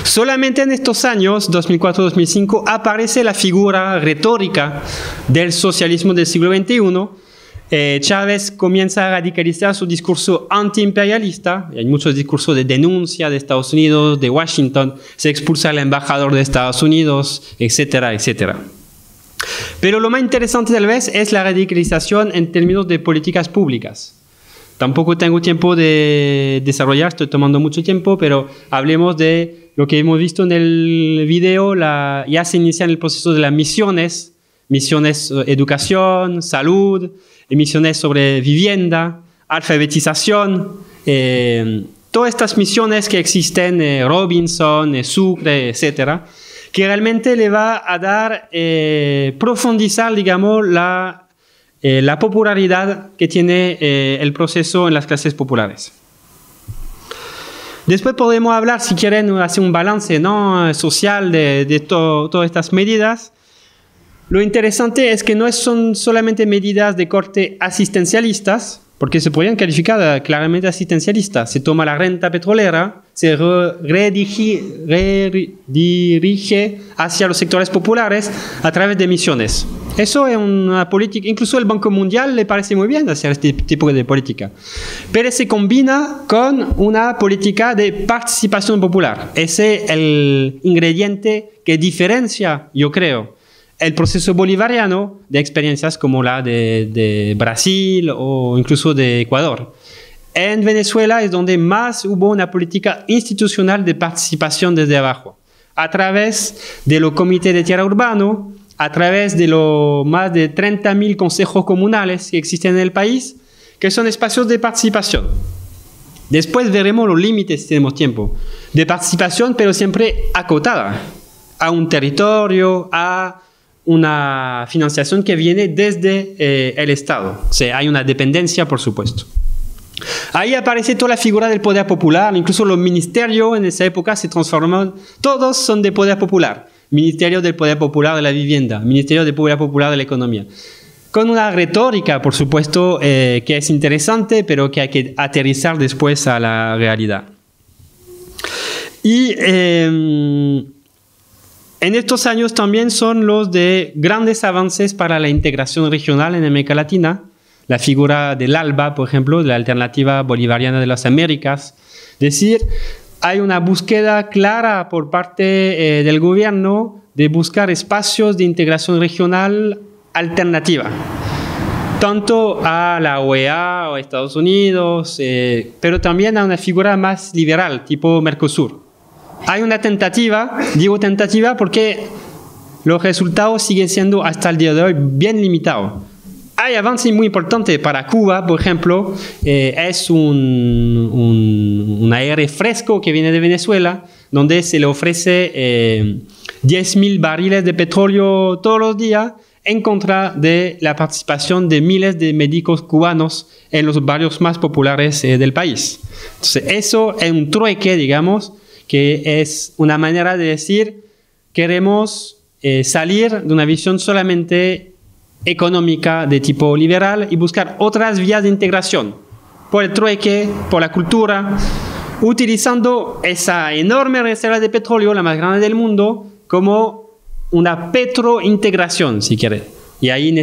Solamente en estos años, 2004-2005, aparece la figura retórica del socialismo del siglo XXI. Chávez comienza a radicalizar su discurso antiimperialista. Hay muchos discursos de denuncia de Estados Unidos, de Washington, se expulsa al embajador de Estados Unidos, etcétera, etcétera. Pero lo más interesante tal vez es la radicalización en términos de políticas públicas. Tampoco tengo tiempo de desarrollar, estoy tomando mucho tiempo, pero hablemos de lo que hemos visto en el video. Ya se inicia en el proceso de las misiones educación, salud, misiones sobre vivienda, alfabetización, todas estas misiones que existen, Robinson, Sucre, etcétera, que realmente le va a dar, profundizar, digamos, la popularidad que tiene el proceso en las clases populares. Después podemos hablar, si quieren, hacer un balance, ¿no?, social de todas estas medidas. Lo interesante es que no son solamente medidas de corte asistencialistas, porque se podrían calificar claramente asistencialistas. Se toma la renta petrolera, se redirige hacia los sectores populares a través de misiones. Eso es una política, incluso el Banco Mundial le parece muy bien hacer este tipo de política. Pero se combina con una política de participación popular. Ese es el ingrediente que diferencia, yo creo, el proceso bolivariano de experiencias como la de Brasil o incluso de Ecuador. En Venezuela es donde más hubo una política institucional de participación desde abajo, a través de los comités de tierra urbano, a través de los más de 30.000 consejos comunales que existen en el país, que son espacios de participación. Después veremos los límites, si tenemos tiempo, de participación, pero siempre acotada a un territorio, a una financiación que viene desde el Estado. O sea, hay una dependencia, por supuesto. Ahí aparece toda la figura del poder popular, incluso los ministerios en esa época se transforman, todos son de poder popular. Ministerio del Poder Popular de la Vivienda, Ministerio del Poder Popular de la Economía. Con una retórica, por supuesto, que es interesante, pero que hay que aterrizar después a la realidad. Y en estos años también son los de grandes avances para la integración regional en América Latina. La figura del ALBA, por ejemplo, de la Alternativa Bolivariana de las Américas. Es decir, hay una búsqueda clara por parte del gobierno de buscar espacios de integración regional alternativa, tanto a la OEA o a Estados Unidos, pero también a una figura más liberal, tipo Mercosur. Hay una tentativa, digo tentativa porque los resultados siguen siendo hasta el día de hoy bien limitados. Hay avances muy importantes para Cuba, por ejemplo, es un aire fresco que viene de Venezuela, donde se le ofrece 10.000 barriles de petróleo todos los días en contra de la participación de miles de médicos cubanos en los barrios más populares del país. Entonces, eso es un trueque, digamos, que es una manera de decir, queremos salir de una visión solamente económica de tipo liberal y buscar otras vías de integración por el trueque, por la cultura, utilizando esa enorme reserva de petróleo, la más grande del mundo, como una petrointegración, si quiere. Y ahí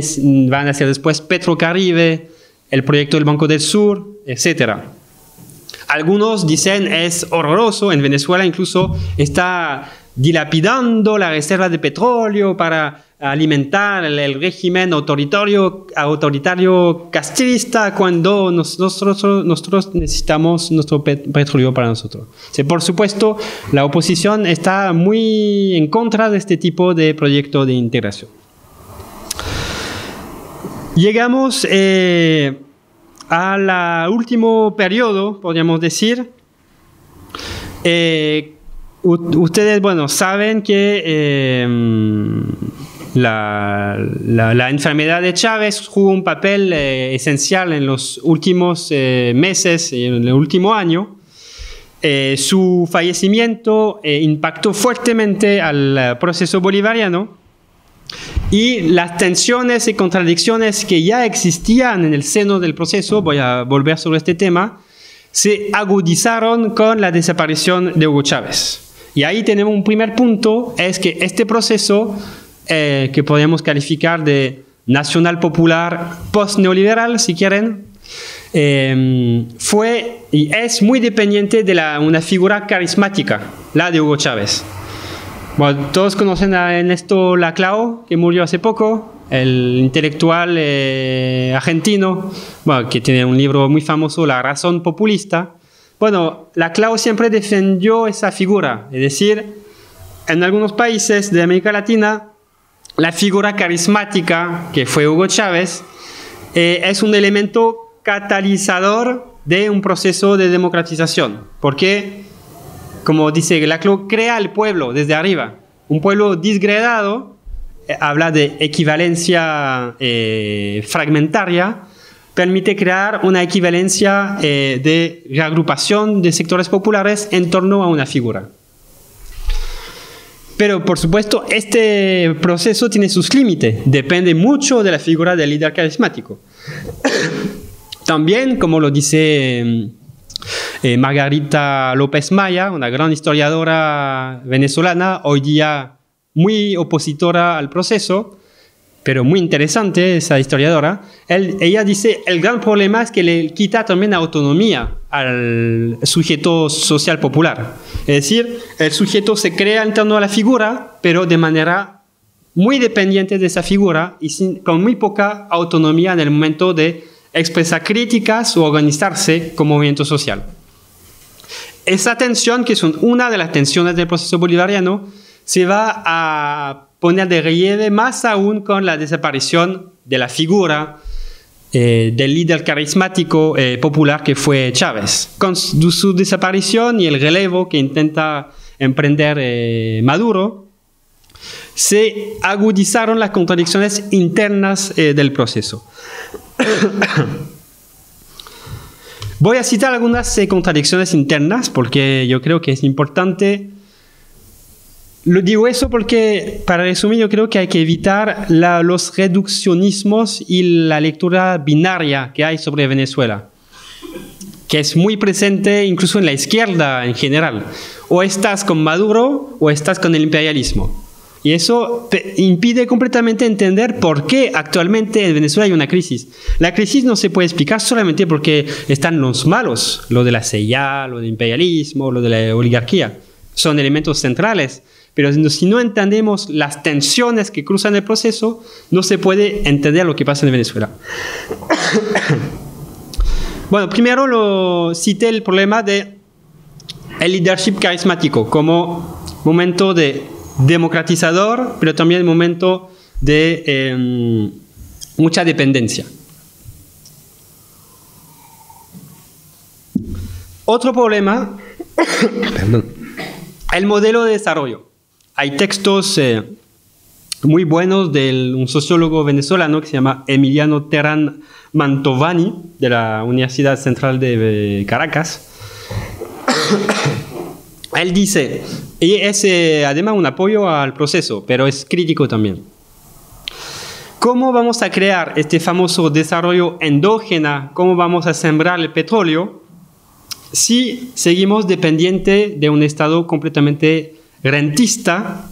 van a ser después Petrocaribe, el proyecto del Banco del Sur, etc. Algunos dicen es horroroso, en Venezuela incluso está dilapidando la reserva de petróleo para alimentar el régimen autoritario castrista cuando nosotros necesitamos nuestro petróleo para nosotros. Sí, por supuesto, la oposición está muy en contra de este tipo de proyecto de integración. Llegamos al último periodo, podríamos decir. Ustedes, bueno, saben que la enfermedad de Chávez jugó un papel esencial en los últimos meses y en el último año. Su fallecimiento impactó fuertemente al proceso bolivariano y las tensiones y contradicciones que ya existían en el seno del proceso, voy a volver sobre este tema, se agudizaron con la desaparición de Hugo Chávez. Y ahí tenemos un primer punto, es que este proceso, que podemos calificar de nacional popular post-neoliberal, si quieren, fue y es muy dependiente de una figura carismática, la de Hugo Chávez. Bueno, todos conocen a Ernesto Laclau, que murió hace poco, el intelectual argentino, bueno, que tiene un libro muy famoso, La razón populista. Bueno, Laclau siempre defendió esa figura, es decir, en algunos países de América Latina, la figura carismática que fue Hugo Chávez es un elemento catalizador de un proceso de democratización, porque, como dice Laclau, crea el pueblo desde arriba. Un pueblo disgregado, habla de equivalencia fragmentaria, permite crear una equivalencia de reagrupación de sectores populares en torno a una figura. Pero, por supuesto, este proceso tiene sus límites, depende mucho de la figura del líder carismático. También, como lo dice Margarita López Maya, una gran historiadora venezolana, hoy día muy opositora al proceso, pero muy interesante esa historiadora, ella dice, el gran problema es que le quita también autonomía al sujeto social popular. Es decir, el sujeto se crea en torno a la figura, pero de manera muy dependiente de esa figura y con muy poca autonomía en el momento de expresar críticas o organizarse como movimiento social. Esa tensión, que es una de las tensiones del proceso bolivariano, se va a poner de relieve más aún con la desaparición de la figura del líder carismático popular que fue Chávez. Con su desaparición y el relevo que intenta emprender Maduro, se agudizaron las contradicciones internas del proceso. Voy a citar algunas contradicciones internas porque yo creo que es importante. Lo digo eso porque, para resumir, yo creo que hay que evitar los reduccionismos y la lectura binaria que hay sobre Venezuela, que es muy presente incluso en la izquierda en general. O estás con Maduro o estás con el imperialismo. Y eso impide completamente entender por qué actualmente en Venezuela hay una crisis. La crisis no se puede explicar solamente porque están los malos, lo de la CIA, lo del imperialismo, lo de la oligarquía. Son elementos centrales. Pero si no entendemos las tensiones que cruzan el proceso, no se puede entender lo que pasa en Venezuela. Bueno, primero cité el problema del leadership carismático como momento de democratizador, pero también momento de mucha dependencia. Otro problema, el modelo de desarrollo. Hay textos muy buenos de un sociólogo venezolano que se llama Emiliano Terán Mantovani, de la Universidad Central de Caracas. Él dice, y es además un apoyo al proceso, pero es crítico también. ¿Cómo vamos a crear este famoso desarrollo endógeno? ¿Cómo vamos a sembrar el petróleo si seguimos dependientes de un Estado completamente rentista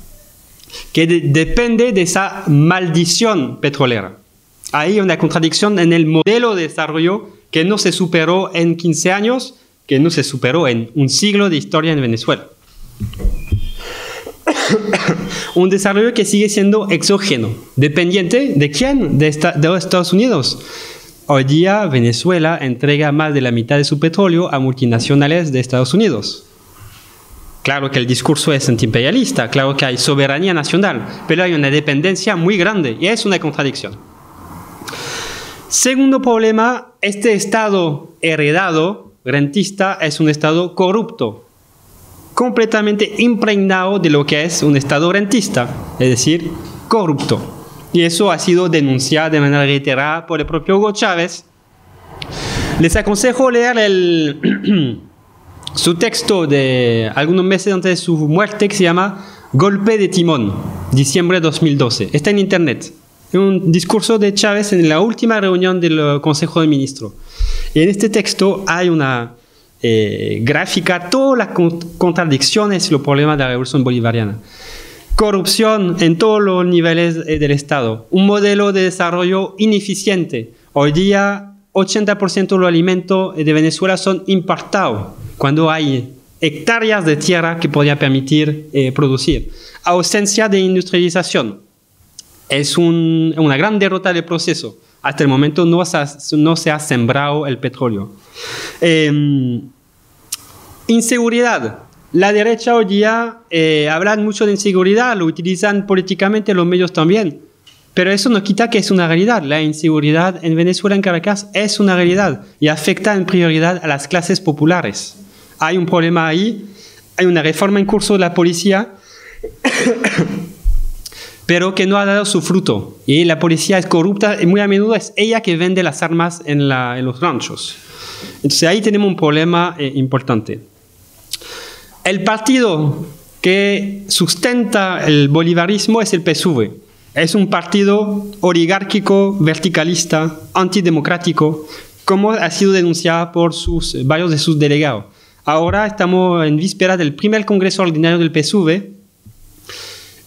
que depende de esa maldición petrolera? Hay una contradicción en el modelo de desarrollo que no se superó en 15 años, que no se superó en un siglo de historia en Venezuela. un desarrollo que sigue siendo exógeno, dependiente de quién, de Estados Unidos. Hoy día Venezuela entrega más de la mitad de su petróleo a multinacionales de Estados Unidos. Claro que el discurso es antiimperialista, claro que hay soberanía nacional, pero hay una dependencia muy grande y es una contradicción. Segundo problema, este Estado heredado, rentista, es un Estado corrupto, completamente impregnado de lo que es un Estado rentista, es decir, corrupto. Y eso ha sido denunciado de manera reiterada por el propio Hugo Chávez. Les aconsejo leer su texto de algunos meses antes de su muerte, que se llama Golpe de Timón, diciembre de 2012. Está en internet. Es un discurso de Chávez en la última reunión del Consejo de Ministros. Y en este texto hay una gráfica, todas las contradicciones y los problemas de la revolución bolivariana. Corrupción en todos los niveles del Estado. Un modelo de desarrollo ineficiente. Hoy día, 80% de los alimentos de Venezuela son importados, cuando hay hectáreas de tierra que podría permitir producir. Ausencia de industrialización. Es una gran derrota del proceso. Hasta el momento no se ha sembrado el petróleo. Inseguridad. La derecha hoy día hablan mucho de inseguridad, lo utilizan políticamente los medios también. Pero eso no quita que es una realidad. La inseguridad en Venezuela, en Caracas, es una realidad y afecta en prioridad a las clases populares. Hay un problema ahí, hay una reforma en curso de la policía, pero que no ha dado su fruto. Y la policía es corrupta y muy a menudo es ella que vende las armas en los ranchos. Entonces ahí tenemos un problema importante. El partido que sustenta el bolivarismo es el PSUV. Es un partido oligárquico, verticalista, antidemocrático, como ha sido denunciado por varios de sus delegados. Ahora estamos en víspera del primer congreso ordinario del PSUV.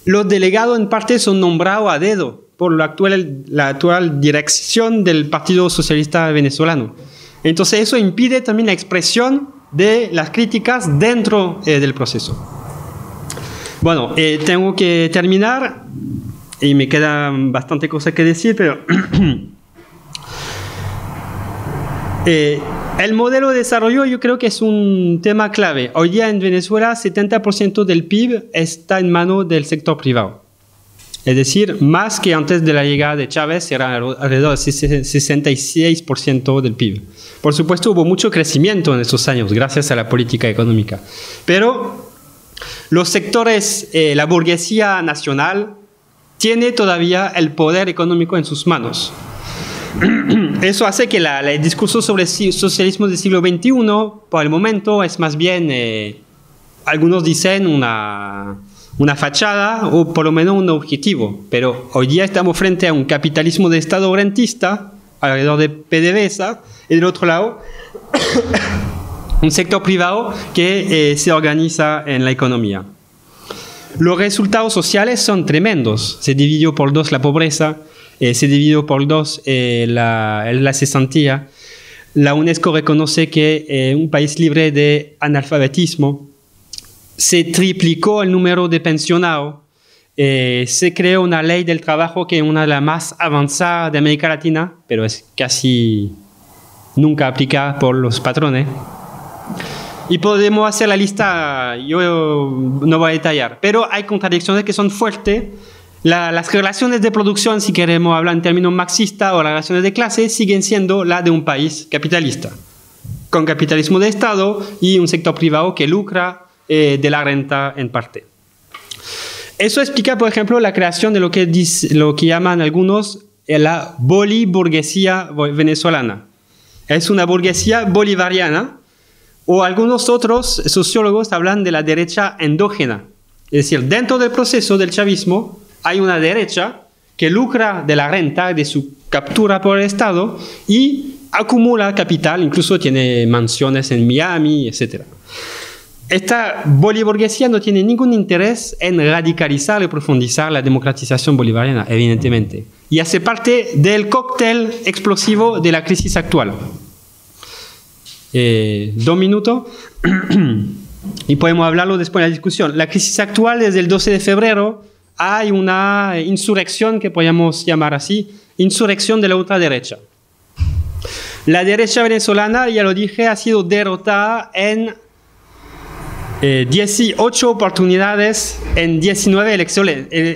Los delegados en parte son nombrados a dedo por la actual dirección del Partido Socialista Venezolano. Entonces eso impide también la expresión de las críticas dentro del proceso. Bueno, tengo que terminar y me quedan bastante cosas que decir, pero el modelo de desarrollo yo creo que es un tema clave. Hoy día en Venezuela 70% del PIB está en manos del sector privado. Es decir, más que antes de la llegada de Chávez, era alrededor del 66% del PIB. Por supuesto, hubo mucho crecimiento en esos años, gracias a la política económica. Pero los sectores, la burguesía nacional, tiene todavía el poder económico en sus manos. Eso hace que el discurso sobre el socialismo del siglo XXI, por el momento, es más bien, algunos dicen, una fachada o por lo menos un objetivo. Pero hoy día estamos frente a un capitalismo de Estado rentista, alrededor de PDVSA, y del otro lado, un sector privado que se organiza en la economía. Los resultados sociales son tremendos. Se dividió por dos la pobreza, se dividió por dos la cesantía. La UNESCO reconoce que un país libre de analfabetismo. Se triplicó el número de pensionados. Se creó una ley del trabajo que es una de las más avanzadas de América Latina, pero es casi nunca aplicada por los patrones. Y podemos hacer la lista, yo no voy a detallar, pero hay contradicciones que son fuertes. Las relaciones de producción, si queremos hablar en términos marxistas, o las relaciones de clase, siguen siendo las de un país capitalista, con capitalismo de Estado y un sector privado que lucra de la renta en parte. Eso explica, por ejemplo, la creación de lo que llaman algunos la boliburguesía venezolana. Es una burguesía bolivariana, o algunos otros sociólogos hablan de la derecha endógena. Es decir, dentro del proceso del chavismo hay una derecha que lucra de la renta, de su captura por el Estado y acumula capital, incluso tiene mansiones en Miami, etc. Esta boliburguesía no tiene ningún interés en radicalizar y profundizar la democratización bolivariana, evidentemente. Y hace parte del cóctel explosivo de la crisis actual. 2 minutos. y podemos hablarlo después de la discusión. La crisis actual, desde el 12 de febrero, hay una insurrección que podríamos llamar así, insurrección de la ultraderecha. La derecha venezolana, ya lo dije, ha sido derrotada en 18 oportunidades en 19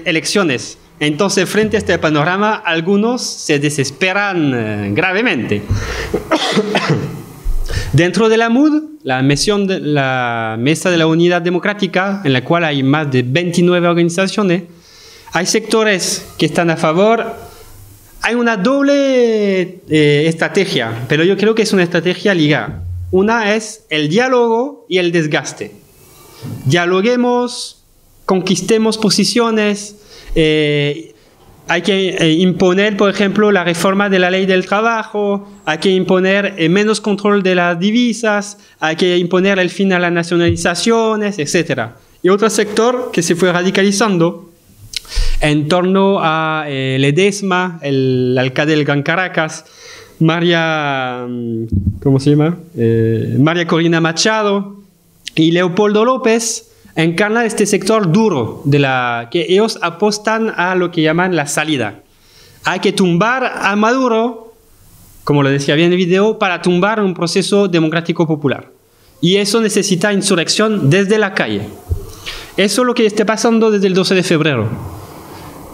elecciones. Entonces, frente a este panorama, algunos se desesperan gravemente. Dentro de la MUD, la Mesa de la Unidad Democrática, en la cual hay más de 29 organizaciones, hay sectores que están a favor. Hay una doble estrategia, pero yo creo que es una estrategia ligada. Una es el diálogo y el desgaste. Dialoguemos, conquistemos posiciones. Hay que imponer, por ejemplo, la reforma de la ley del trabajo, hay que imponer menos control de las divisas, hay que imponer el fin a las nacionalizaciones, etc. Y otro sector que se fue radicalizando en torno a Ledesma, el alcalde del Gran Caracas, María Corina Machado y Leopoldo López, encarna este sector duro que ellos apostan a lo que llaman la salida. Hay que tumbar a Maduro, como lo decía bien en el video, para tumbar un proceso democrático popular. Y eso necesita insurrección desde la calle. Eso es lo que está pasando desde el 12 de febrero.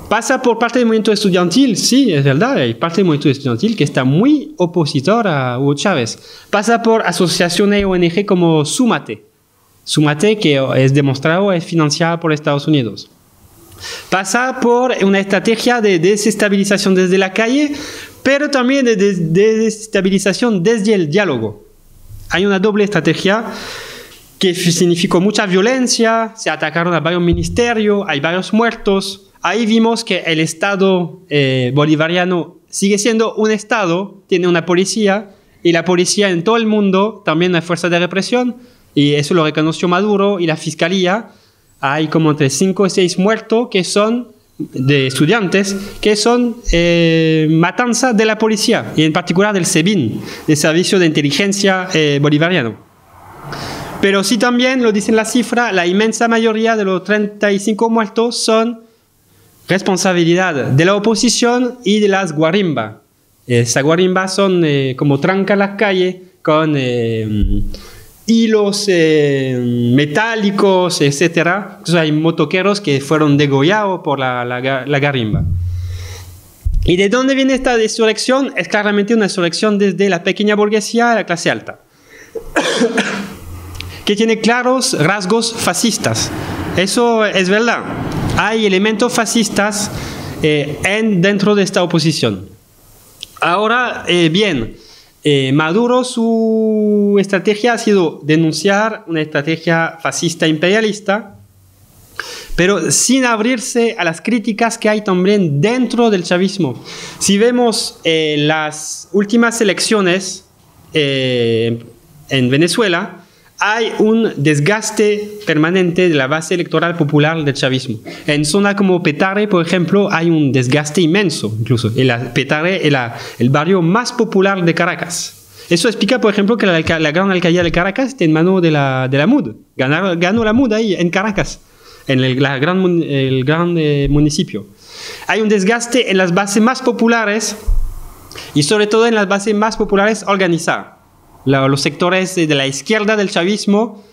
Pasa por parte del movimiento estudiantil, sí, es verdad, hay parte del movimiento estudiantil que está muy opositor a Hugo Chávez. Pasa por asociaciones ONG como Súmate, que es demostrado, es financiada por Estados Unidos. Pasa por una estrategia de desestabilización desde la calle, pero también de desestabilización desde el diálogo. Hay una doble estrategia que significó mucha violencia, se atacaron a varios ministerios, hay varios muertos. Ahí vimos que el Estado bolivariano sigue siendo un Estado, tiene una policía, y la policía en todo el mundo también una fuerza de represión. Y eso lo reconoció Maduro y la Fiscalía. Hay como entre 5 y 6 muertos que son de estudiantes, que son matanza de la policía, y en particular del SEBIN, del Servicio de Inteligencia Bolivariano. Pero sí también, lo dicen las cifras, la inmensa mayoría de los 35 muertos son responsabilidad de la oposición y de las guarimbas. Esas guarimbas son como trancan las calles con hilos metálicos, etc. Entonces hay motoqueros que fueron degollados por la guarimba. ¿Y de dónde viene esta insurrección? Es claramente una insurrección desde la pequeña burguesía a la clase alta, que tiene claros rasgos fascistas. Eso es verdad. Hay elementos fascistas dentro de esta oposición. Ahora, bien, Maduro, su estrategia ha sido denunciar una estrategia fascista imperialista, pero sin abrirse a las críticas que hay también dentro del chavismo. Si vemos las últimas elecciones en Venezuela, hay un desgaste permanente de la base electoral popular del chavismo. En zona como Petare, por ejemplo, hay un desgaste inmenso, incluso. Petare es el barrio más popular de Caracas. Eso explica, por ejemplo, que la gran alcaldía de Caracas está en manos de la MUD. Ganó la MUD ahí, en Caracas, en el gran municipio. Hay un desgaste en las bases más populares y sobre todo en las bases más populares organizadas. Los sectores de la izquierda del chavismo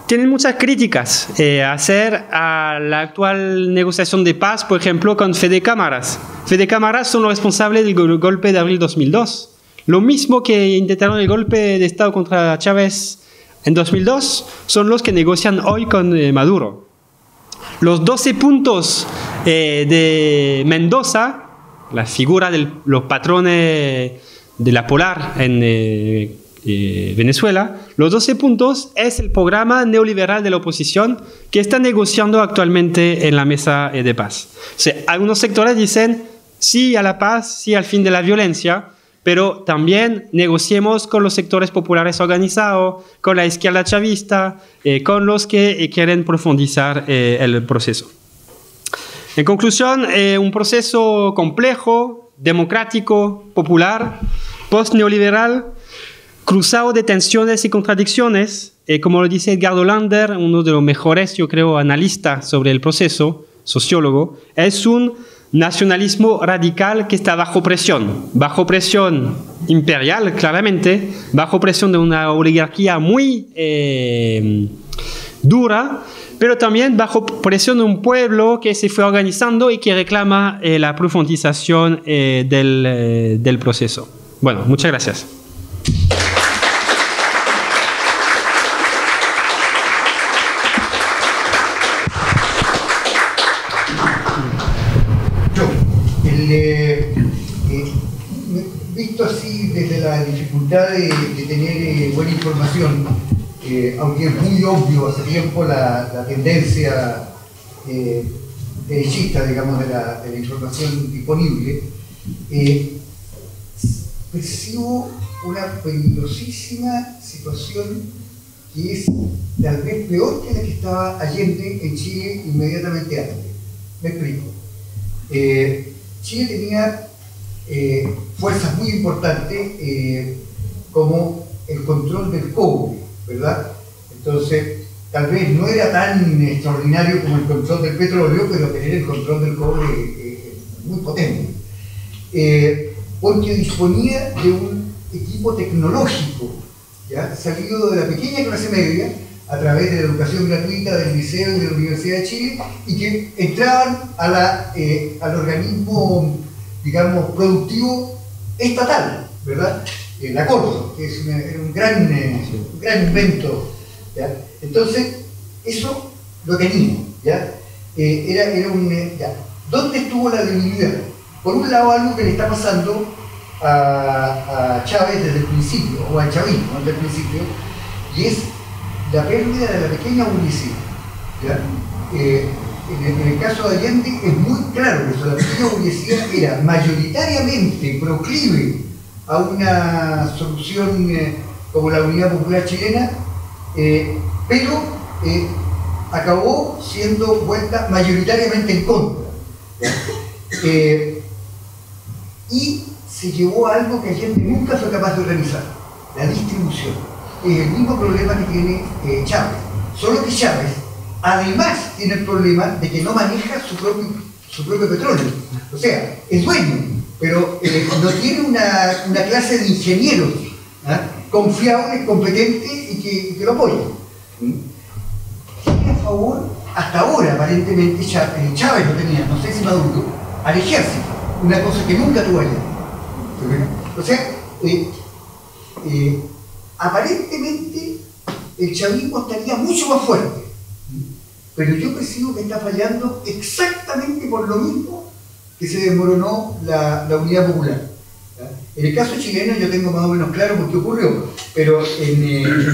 tienen muchas críticas a hacer a la actual negociación de paz, por ejemplo, con Fede Cámaras. Fede Cámaras son los responsables del golpe de abril 2002. Lo mismo que intentaron el golpe de Estado contra Chávez en 2002, son los que negocian hoy con Maduro. Los 12 puntos de Mendoza, la figura de los patrones de la Polar en Venezuela, los 12 puntos es el programa neoliberal de la oposición que está negociando actualmente en la mesa de paz. O sea, algunos sectores dicen sí a la paz, sí al fin de la violencia, pero también negociemos con los sectores populares organizados, con la izquierda chavista, con los que quieren profundizar el proceso. En conclusión, un proceso complejo, democrático, popular, post-neoliberal, cruzado de tensiones y contradicciones, como lo dice Edgardo Lander, uno de los mejores, yo creo, analistas sobre el proceso, sociólogo, es un nacionalismo radical que está bajo presión imperial, claramente, bajo presión de una oligarquía muy dura, pero también bajo presión de un pueblo que se fue organizando y que reclama la profundización del proceso. Bueno, muchas gracias. Visto así desde la dificultad de tener buena información, aunque es muy obvio hace tiempo la tendencia derechista, digamos, de la información disponible, percibo una peligrosísima situación que es tal vez peor que la que estaba Allende en Chile inmediatamente antes. Me explico. Chile tenía fuerzas muy importantes como el control del cobre, ¿verdad? Entonces, tal vez no era tan extraordinario como el control del petróleo, pero tener el control del cobre es muy potente. Porque disponía de un equipo tecnológico, ¿ya? Salido de la pequeña clase media, a través de la educación gratuita del Liceo y de la Universidad de Chile, y que entraban al organismo, digamos, productivo estatal, ¿verdad? La Corfo, que es un gran invento, ¿ya? Entonces, eso lo tenía, ¿ya? ¿Ya? ¿Dónde estuvo la debilidad? Por un lado, algo que le está pasando a Chávez desde el principio, o al chavismo desde el principio, y es la pérdida de la pequeña burguesía, ¿ya? En el caso de Allende es muy claro que la pequeña burguesía era mayoritariamente proclive a una solución como la Unidad Popular Chilena, pero acabó siendo vuelta mayoritariamente en contra, y se llevó a algo que Allende nunca fue capaz de organizar: la distribución. Es el mismo problema que tiene Chávez, solo que Chávez además tiene el problema de que no maneja su propio petróleo. O sea, es dueño, pero no tiene una clase de ingenieros confiables, competentes y que lo apoyen. Tiene a favor, hasta ahora aparentemente, Chávez lo tenía, no sé si Maduro, al ejército, una cosa que nunca tuvo allá. O sea, aparentemente el chavismo estaría mucho más fuerte, pero yo percibo que está fallando exactamente por lo mismo que se desmoronó la Unidad Popular. En el caso chileno yo tengo más o menos claro por qué ocurrió, pero en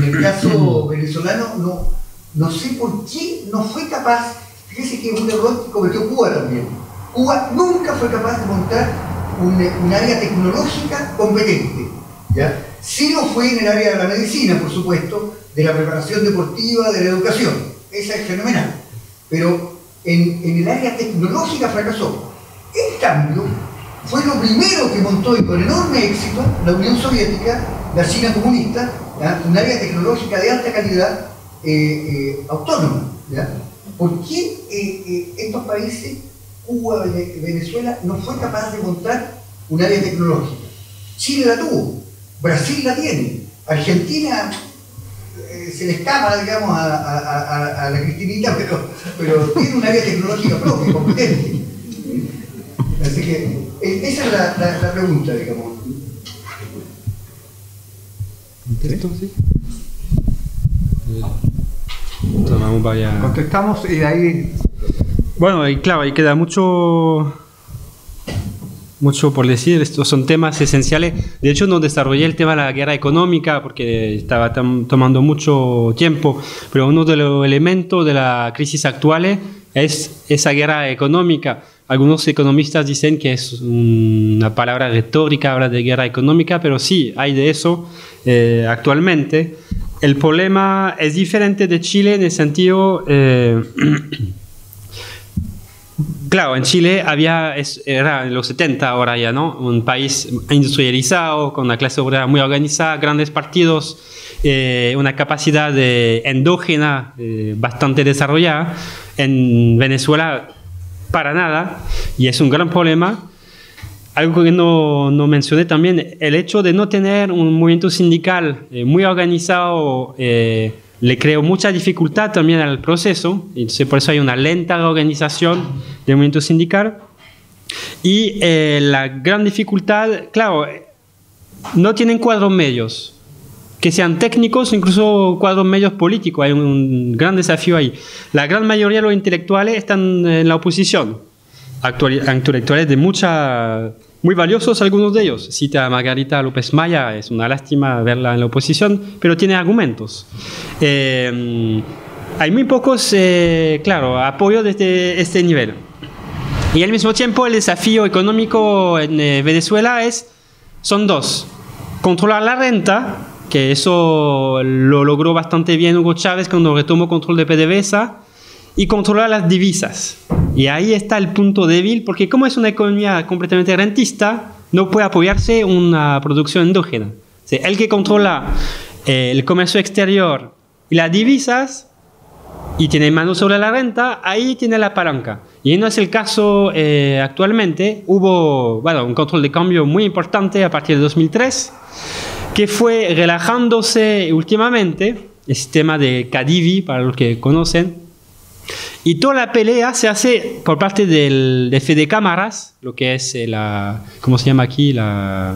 el caso venezolano no sé por qué no fue capaz. Fíjese que es un error que cometió Cuba también. Cuba nunca fue capaz de montar un área tecnológica competente, ¿ya? Sí lo fue en el área de la medicina, por supuesto, de la preparación deportiva, de la educación. Esa es fenomenal. Pero en el área tecnológica fracasó. En cambio, fue lo primero que montó, y con enorme éxito, la Unión Soviética, la China comunista, ¿ya? Un área tecnológica de alta calidad autónoma, ¿ya? ¿Por qué estos países, Cuba, Venezuela, no fue capaz de montar un área tecnológica? Chile la tuvo, Brasil la tiene, Argentina se le escapa, digamos, a la Cristinita, pero tiene un área tecnológica propia, competente. Así que esa es la pregunta, digamos. ¿Sí? Tomamos varias... Contestamos y de ahí... Bueno, y claro, ahí queda mucho por decir. Estos son temas esenciales. De hecho, no desarrollé el tema de la guerra económica porque estaba tomando mucho tiempo, pero uno de los elementos de la crisis actual es esa guerra económica. Algunos economistas dicen que es una palabra retórica hablar de guerra económica, pero sí, hay de eso actualmente. El problema es diferente de Chile en el sentido... Claro, en Chile era en los 70 ahora ya, ¿no? Un país industrializado, con una clase obrera muy organizada, grandes partidos, una capacidad endógena bastante desarrollada. En Venezuela, para nada, y es un gran problema. Algo que no mencioné también, el hecho de no tener un movimiento sindical muy organizado le creó mucha dificultad también al proceso, entonces por eso hay una lenta organización del movimiento sindical. Y la gran dificultad, claro, no tienen cuadros medios, que sean técnicos o incluso cuadros medios políticos, hay un gran desafío ahí. La gran mayoría de los intelectuales están en la oposición, intelectuales de muy valiosos algunos de ellos. Cita a Margarita López Maya, es una lástima verla en la oposición, pero tiene argumentos. Hay muy pocos, claro, apoyo desde este nivel. Y al mismo tiempo el desafío económico en Venezuela son dos. Controlar la renta, que eso lo logró bastante bien Hugo Chávez cuando retomó control de PDVSA, y controlar las divisas. Y ahí está el punto débil, porque como es una economía completamente rentista, no puede apoyarse en una producción endógena. O sea, el que controla el comercio exterior y las divisas, y tiene mano sobre la renta, ahí tiene la palanca. Y no es el caso actualmente. Hubo un control de cambio muy importante a partir de 2003, que fue relajándose últimamente, el sistema de Cadivi, para los que conocen. Y toda la pelea se hace por parte de Fede Cámaras, lo que es ¿cómo se llama aquí? La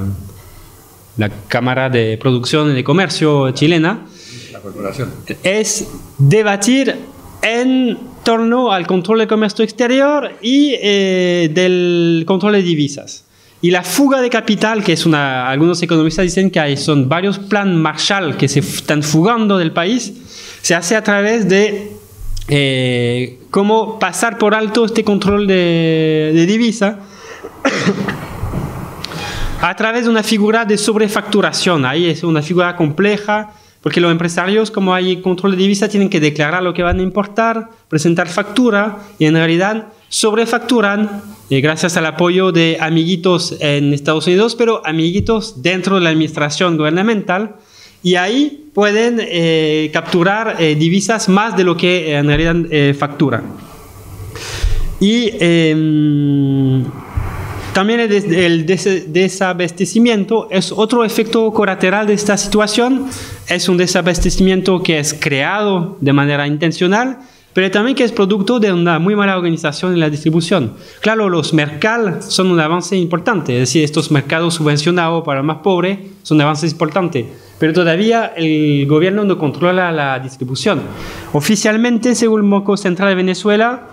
Cámara de Producción y de Comercio chilena. La corporación. Es debatir en torno al control del comercio exterior y del control de divisas. Y la fuga de capital, que es algunos economistas dicen que son varios planes Marshall que se están fugando del país, se hace a través de cómo pasar por alto este control de divisa a través de una figura de sobrefacturación. Ahí es una figura compleja, porque los empresarios, como hay control de divisa, tienen que declarar lo que van a importar, presentar factura, y en realidad sobrefacturan gracias al apoyo de amiguitos en Estados Unidos, pero amiguitos dentro de la administración gubernamental, y ahí pueden capturar divisas más de lo que en realidad facturan. Y también el desabastecimiento es otro efecto colateral de esta situación. Es un desabastecimiento que es creado de manera intencional, pero también que es producto de una muy mala organización en la distribución. Claro, los mercados son un avance importante, es decir, estos mercados subvencionados para los más pobres son un avance importante, pero todavía el gobierno no controla la distribución. Oficialmente, según el Banco Central de Venezuela,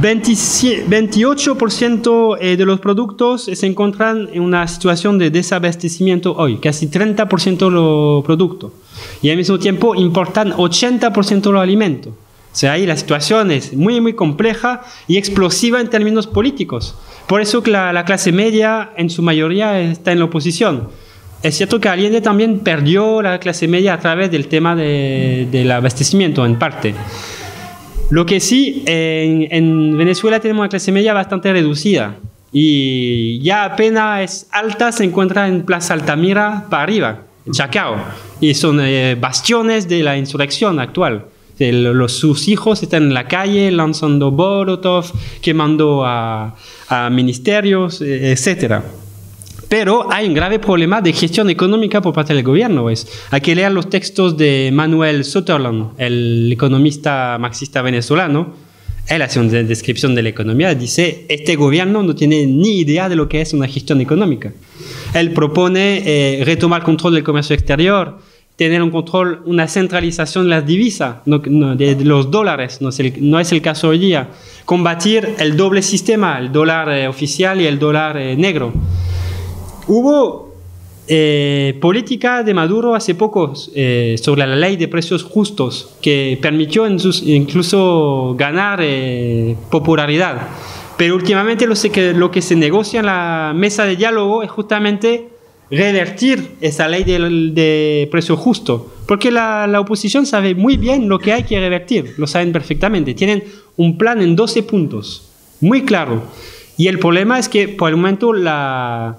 28% de los productos se encuentran en una situación de desabastecimiento hoy, casi 30% de los productos. Y al mismo tiempo importan 80% de los alimentos. O sea, ahí la situación es muy, muy compleja y explosiva en términos políticos. Por eso que la clase media, en su mayoría, está en la oposición. Es cierto que Allende también perdió la clase media a través del tema del abastecimiento, en parte. Lo que sí, en Venezuela tenemos una clase media bastante reducida y ya apenas es alta, se encuentra en Plaza Altamira para arriba, en Chacao, y son bastiones de la insurrección actual. Sus hijos están en la calle lanzando Molotov, quemando a ministerios, etc. Pero hay un grave problema de gestión económica por parte del gobierno. Hay que leer los textos de Manuel Sutherland, el economista marxista venezolano. Él hace una descripción de la economía. Dice, este gobierno no tiene ni idea de lo que es una gestión económica. Él propone retomar el control del comercio exterior, tener un control, una centralización de las divisas, de los dólares, no es el caso hoy día. Combatir el doble sistema, el dólar oficial y el dólar negro. Hubo política de Maduro hace poco sobre la ley de precios justos que permitió incluso ganar popularidad. Pero últimamente lo que se negocia en la mesa de diálogo es justamente revertir esa ley de precio justo. Porque la oposición sabe muy bien lo que hay que revertir, lo saben perfectamente. Tienen un plan en 12 puntos. muy claro. Y el problema es que por el momento la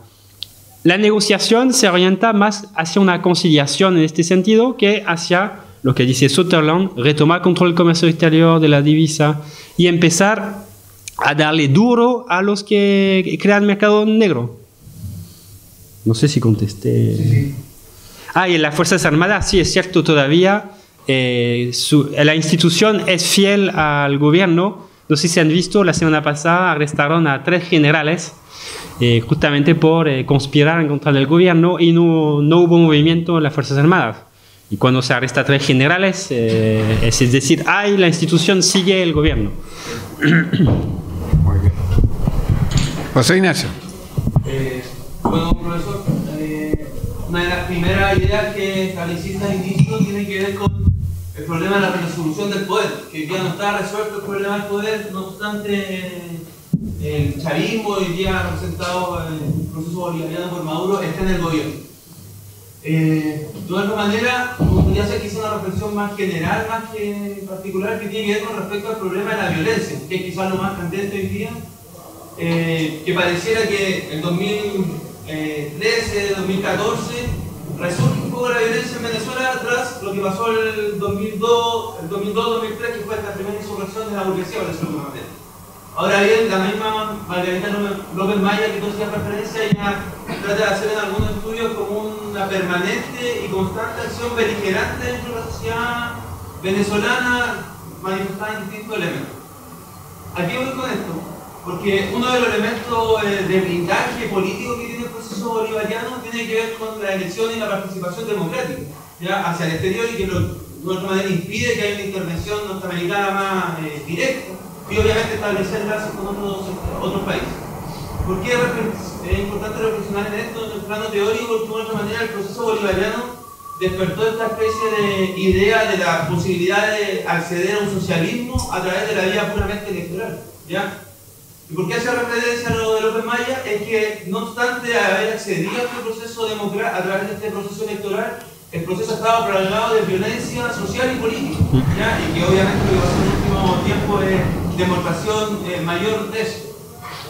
negociación se orienta más hacia una conciliación en este sentido que hacia lo que dice Sutherland, retomar control del comercio exterior, de la divisa y empezar a darle duro a los que crean mercado negro. No sé si contesté. Sí. Y en las Fuerzas Armadas, sí, es cierto, todavía la institución es fiel al gobierno. No sé si han visto, la semana pasada arrestaron a 3 generales justamente por conspirar en contra del gobierno y no hubo movimiento en las Fuerzas Armadas. Y cuando se arresta a 3 generales, es decir, la institución sigue el gobierno. Muy bien. José Ignacio. Bueno, profesor, una de las primeras ideas que estableciste al inicio tiene que ver con el problema de la resolución del poder, que ya no está resuelto el problema del poder, no obstante el chavismo hoy día representado en el proceso bolivariano por Maduro está en el gobierno. De otra manera, me gustaría hacer quizá una reflexión más general, más que particular, que tiene que ver con respecto al problema de la violencia, que es quizás lo más candente hoy día, que pareciera que en 2013, 2014, resurge un poco la violencia en Venezuela tras lo que pasó el 2002-2003, que fue esta primera insurrección de la burguesía venezolana. Ahora bien, la misma Margarita López Maya, que tú hacías referencia, ella trata de hacer en algunos estudios como una permanente y constante acción beligerante dentro de la sociedad venezolana, manifestada en distintos elementos. ¿A qué voy con esto? Porque uno de los elementos de blindaje político que tiene el proceso bolivariano tiene que ver con la elección y la participación democrática, ¿ya? Hacia el exterior, y que de otra manera impide que haya una intervención norteamericana más directa y obviamente establecer lazos con otros países. ¿Por qué es importante reflexionar en esto en el plano teórico? Porque de otra manera el proceso bolivariano despertó esta especie de idea de la posibilidad de acceder a un socialismo a través de la vía puramente electoral, ¿ya? ¿Y por qué hace referencia a lo de López Maya? Es que no obstante haber accedido a este proceso democrático, a través de este proceso electoral, el proceso estaba plagado de violencia social y política, ¿ya? Y que obviamente lo que pasó en el último tiempo es demostración mayor de eso.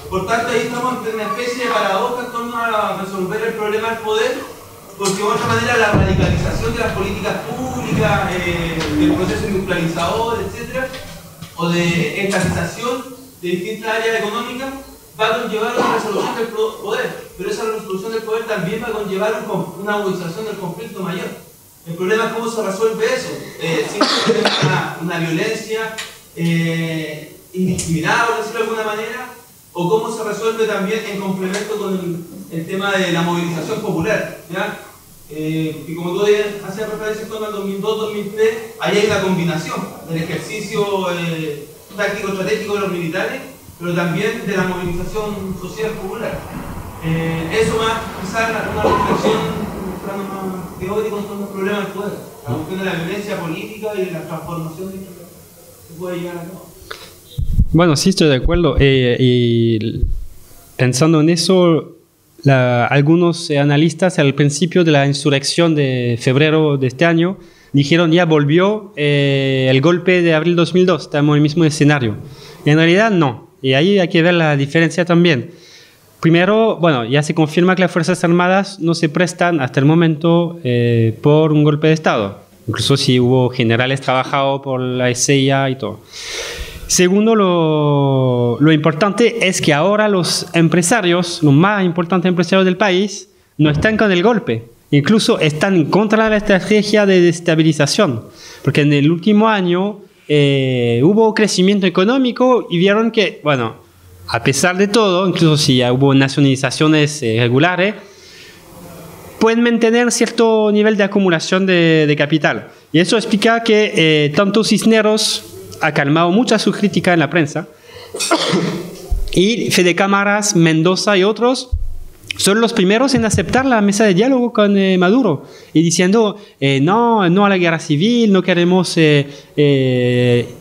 Por tanto, ahí estamos en una especie de paradoja en torno a resolver el problema del poder, porque de otra manera la radicalización de las políticas públicas, del proceso industrializador, etc., o de estatización de distintas áreas económicas, va a conllevar una resolución del poder, pero esa resolución del poder también va a conllevar una agudización del conflicto mayor. El problema es cómo se resuelve eso, simplemente una violencia indiscriminada, por decirlo de alguna manera, o cómo se resuelve también en complemento con el tema de la movilización popular, ¿ya? Y como tú hacías referencia en torno al 2002-2003, ahí hay una combinación del ejercicio táctico estratégico de los militares, pero también de la movilización social popular. Eso más, quizás una reflexión más teórica en torno al problema del poder, la cuestión de la violencia política y de la transformación que se puede llegar a cabo. Bueno, sí, estoy de acuerdo. Y pensando en eso, algunos analistas al principio de la insurrección de febrero de este año dijeron ya volvió el golpe de abril 2002, estamos en el mismo escenario. Y en realidad no. Y ahí hay que ver la diferencia también. Primero, bueno, ya se confirma que las Fuerzas Armadas no se prestan hasta el momento por un golpe de Estado. Incluso si hubo generales trabajados por la CIA y todo. Segundo, lo importante es que ahora los empresarios, los más importantes empresarios del país, no están con el golpe. Incluso están en contra de la estrategia de desestabilización. Porque en el último año hubo crecimiento económico y vieron que, bueno, a pesar de todo, incluso si hubo nacionalizaciones regulares, pueden mantener cierto nivel de acumulación de capital. Y eso explica que tanto Cisneros ha calmado mucha su crítica en la prensa y Fede Cámaras, Mendoza y otros son los primeros en aceptar la mesa de diálogo con Maduro y diciendo no a la guerra civil, no queremos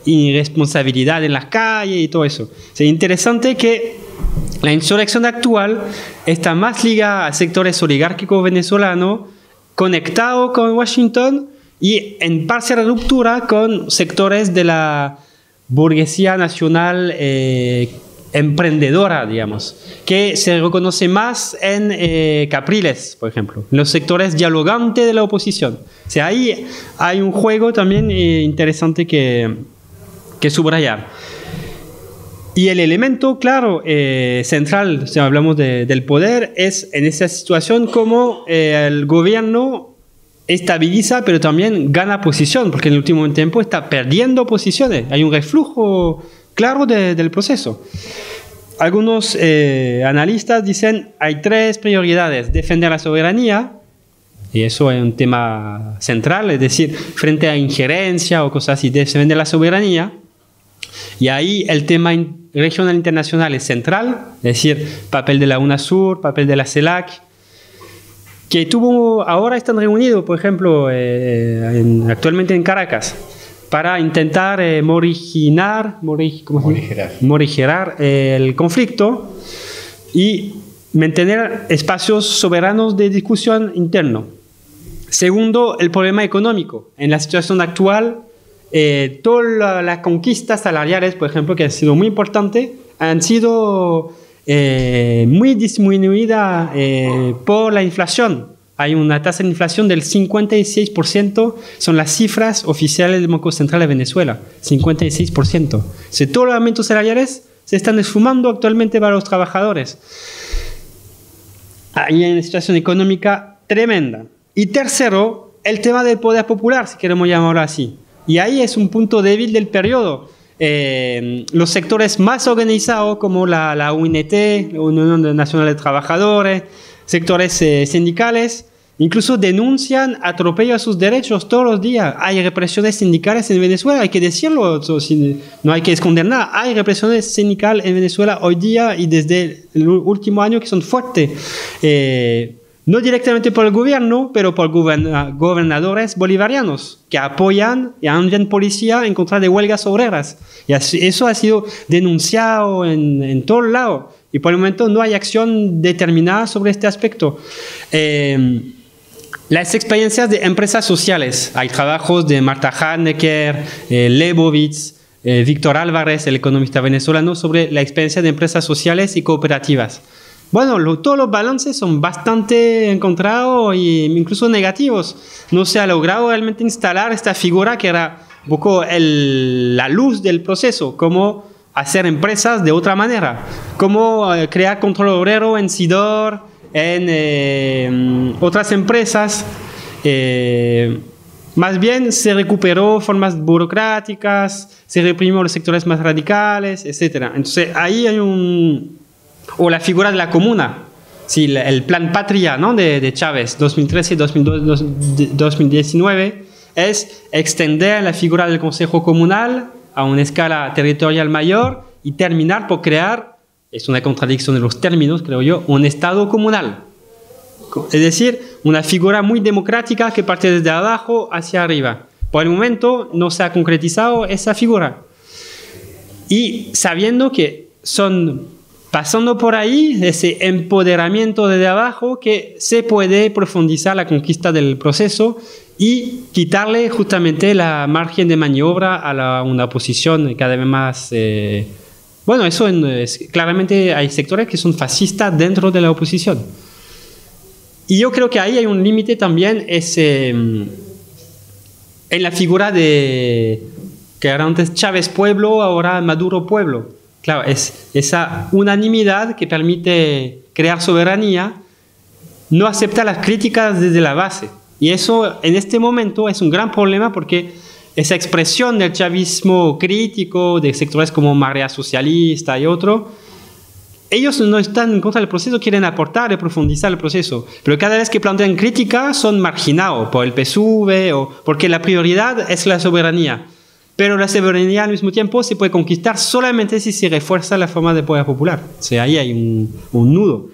irresponsabilidad en las calles y todo eso. Es interesante que la insurrección actual está más ligada a sectores oligárquicos venezolanos, conectado con Washington y en parcial ruptura con sectores de la burguesía nacional emprendedora, digamos, que se reconoce más en Capriles, por ejemplo, en los sectores dialogantes de la oposición. O sea, ahí hay un juego también interesante que subrayar. Y el elemento, claro, central, si hablamos del poder, es en esa situación como el gobierno estabiliza, pero también gana posición, porque en el último tiempo está perdiendo posiciones. Hay un reflujo claro del proceso. Algunos analistas dicen hay 3 prioridades: defender la soberanía, y eso es un tema central, es decir, frente a injerencia o cosas así, defender la soberanía. Y ahí el tema regional internacional es central, es decir, papel de la UNASUR, papel de la CELAC, que ahora están reunidos, por ejemplo, actualmente en Caracas, para intentar morigerar el conflicto y mantener espacios soberanos de discusión interno. Segundo, el problema económico. En la situación actual, todas las conquistas salariales, por ejemplo, que han sido muy importantes, han sido muy disminuidas por la inflación. Hay una tasa de inflación del 56%, son las cifras oficiales del Banco Central de Venezuela, 56%. O sea, todos los aumentos salariales se están esfumando actualmente para los trabajadores. Hay una situación económica tremenda. Y tercero, el tema del poder popular, si queremos llamarlo así. Y ahí es un punto débil del periodo. Los sectores más organizados como la UNT, la Unión Nacional de Trabajadores, sectores sindicales, incluso denuncian atropello a sus derechos todos los días. Hay represiones sindicales en Venezuela, hay que decirlo, no hay que esconder nada. Hay represiones sindicales en Venezuela hoy día y desde el último año que son fuertes. No directamente por el gobierno, pero por gobernadores bolivarianos que apoyan y envían policía en contra de huelgas obreras. Y eso ha sido denunciado en todos lados. Y por el momento no hay acción determinada sobre este aspecto. Las experiencias de empresas sociales. Hay trabajos de Marta Hanecker, Lebovitz, Víctor Álvarez, el economista venezolano, sobre la experiencia de empresas sociales y cooperativas. Bueno, todos los balances son bastante encontrados e incluso negativos. No se ha logrado realmente instalar esta figura que era un poco la luz del proceso, cómo hacer empresas de otra manera, cómo crear control obrero en SIDOR, en otras empresas. Más bien se recuperó formas burocráticas, se reprimió los sectores más radicales, etc. Entonces ahí hay o la figura de la comuna, sí, el plan Patria, ¿no? de Chávez, 2013-2019, es extender la figura del Consejo Comunal a una escala territorial mayor y terminar por crear, es una contradicción de los términos, creo yo, un Estado comunal. Es decir, una figura muy democrática que parte desde abajo hacia arriba. Por el momento no se ha concretizado esa figura. Y sabiendo que pasando por ahí, ese empoderamiento desde abajo, que se puede profundizar la conquista del proceso y quitarle justamente la margen de maniobra a una oposición cada vez más... bueno, eso claramente hay sectores que son fascistas dentro de la oposición. Y yo creo que ahí hay un límite también en la figura que era antes Chávez pueblo, ahora Maduro pueblo. Claro, es esa unanimidad que permite crear soberanía, no acepta las críticas desde la base. Y eso en este momento es un gran problema porque esa expresión del chavismo crítico, de sectores como Marea Socialista y otros, ellos no están en contra del proceso, quieren aportar y profundizar el proceso. Pero cada vez que plantean crítica son marginados por el PSUV o porque la prioridad es la soberanía. Pero la soberanía al mismo tiempo se puede conquistar solamente si se refuerza la forma de poder popular. O sea, ahí hay un nudo.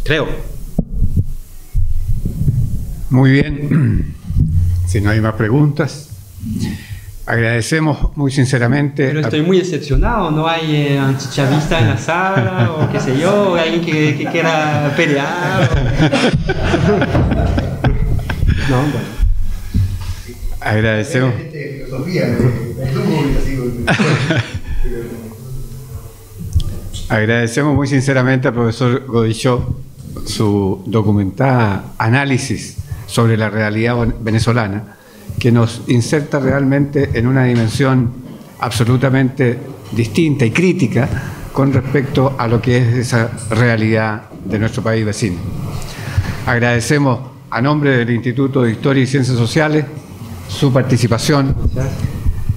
Creo. Muy bien. Si no hay más preguntas, agradecemos muy sinceramente. Pero estoy muy decepcionado. No hay antichavista en la sala o qué sé yo, o alguien que quiera pelear. No, bueno. Agradecemos. Agradecemos muy sinceramente al profesor Godichó su documentada análisis sobre la realidad venezolana, que nos inserta realmente en una dimensión absolutamente distinta y crítica con respecto a lo que es esa realidad de nuestro país vecino. Agradecemos a nombre del Instituto de Historia y Ciencias Sociales su participación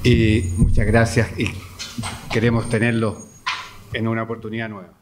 y muchas gracias, y queremos tenerlo en una oportunidad nueva.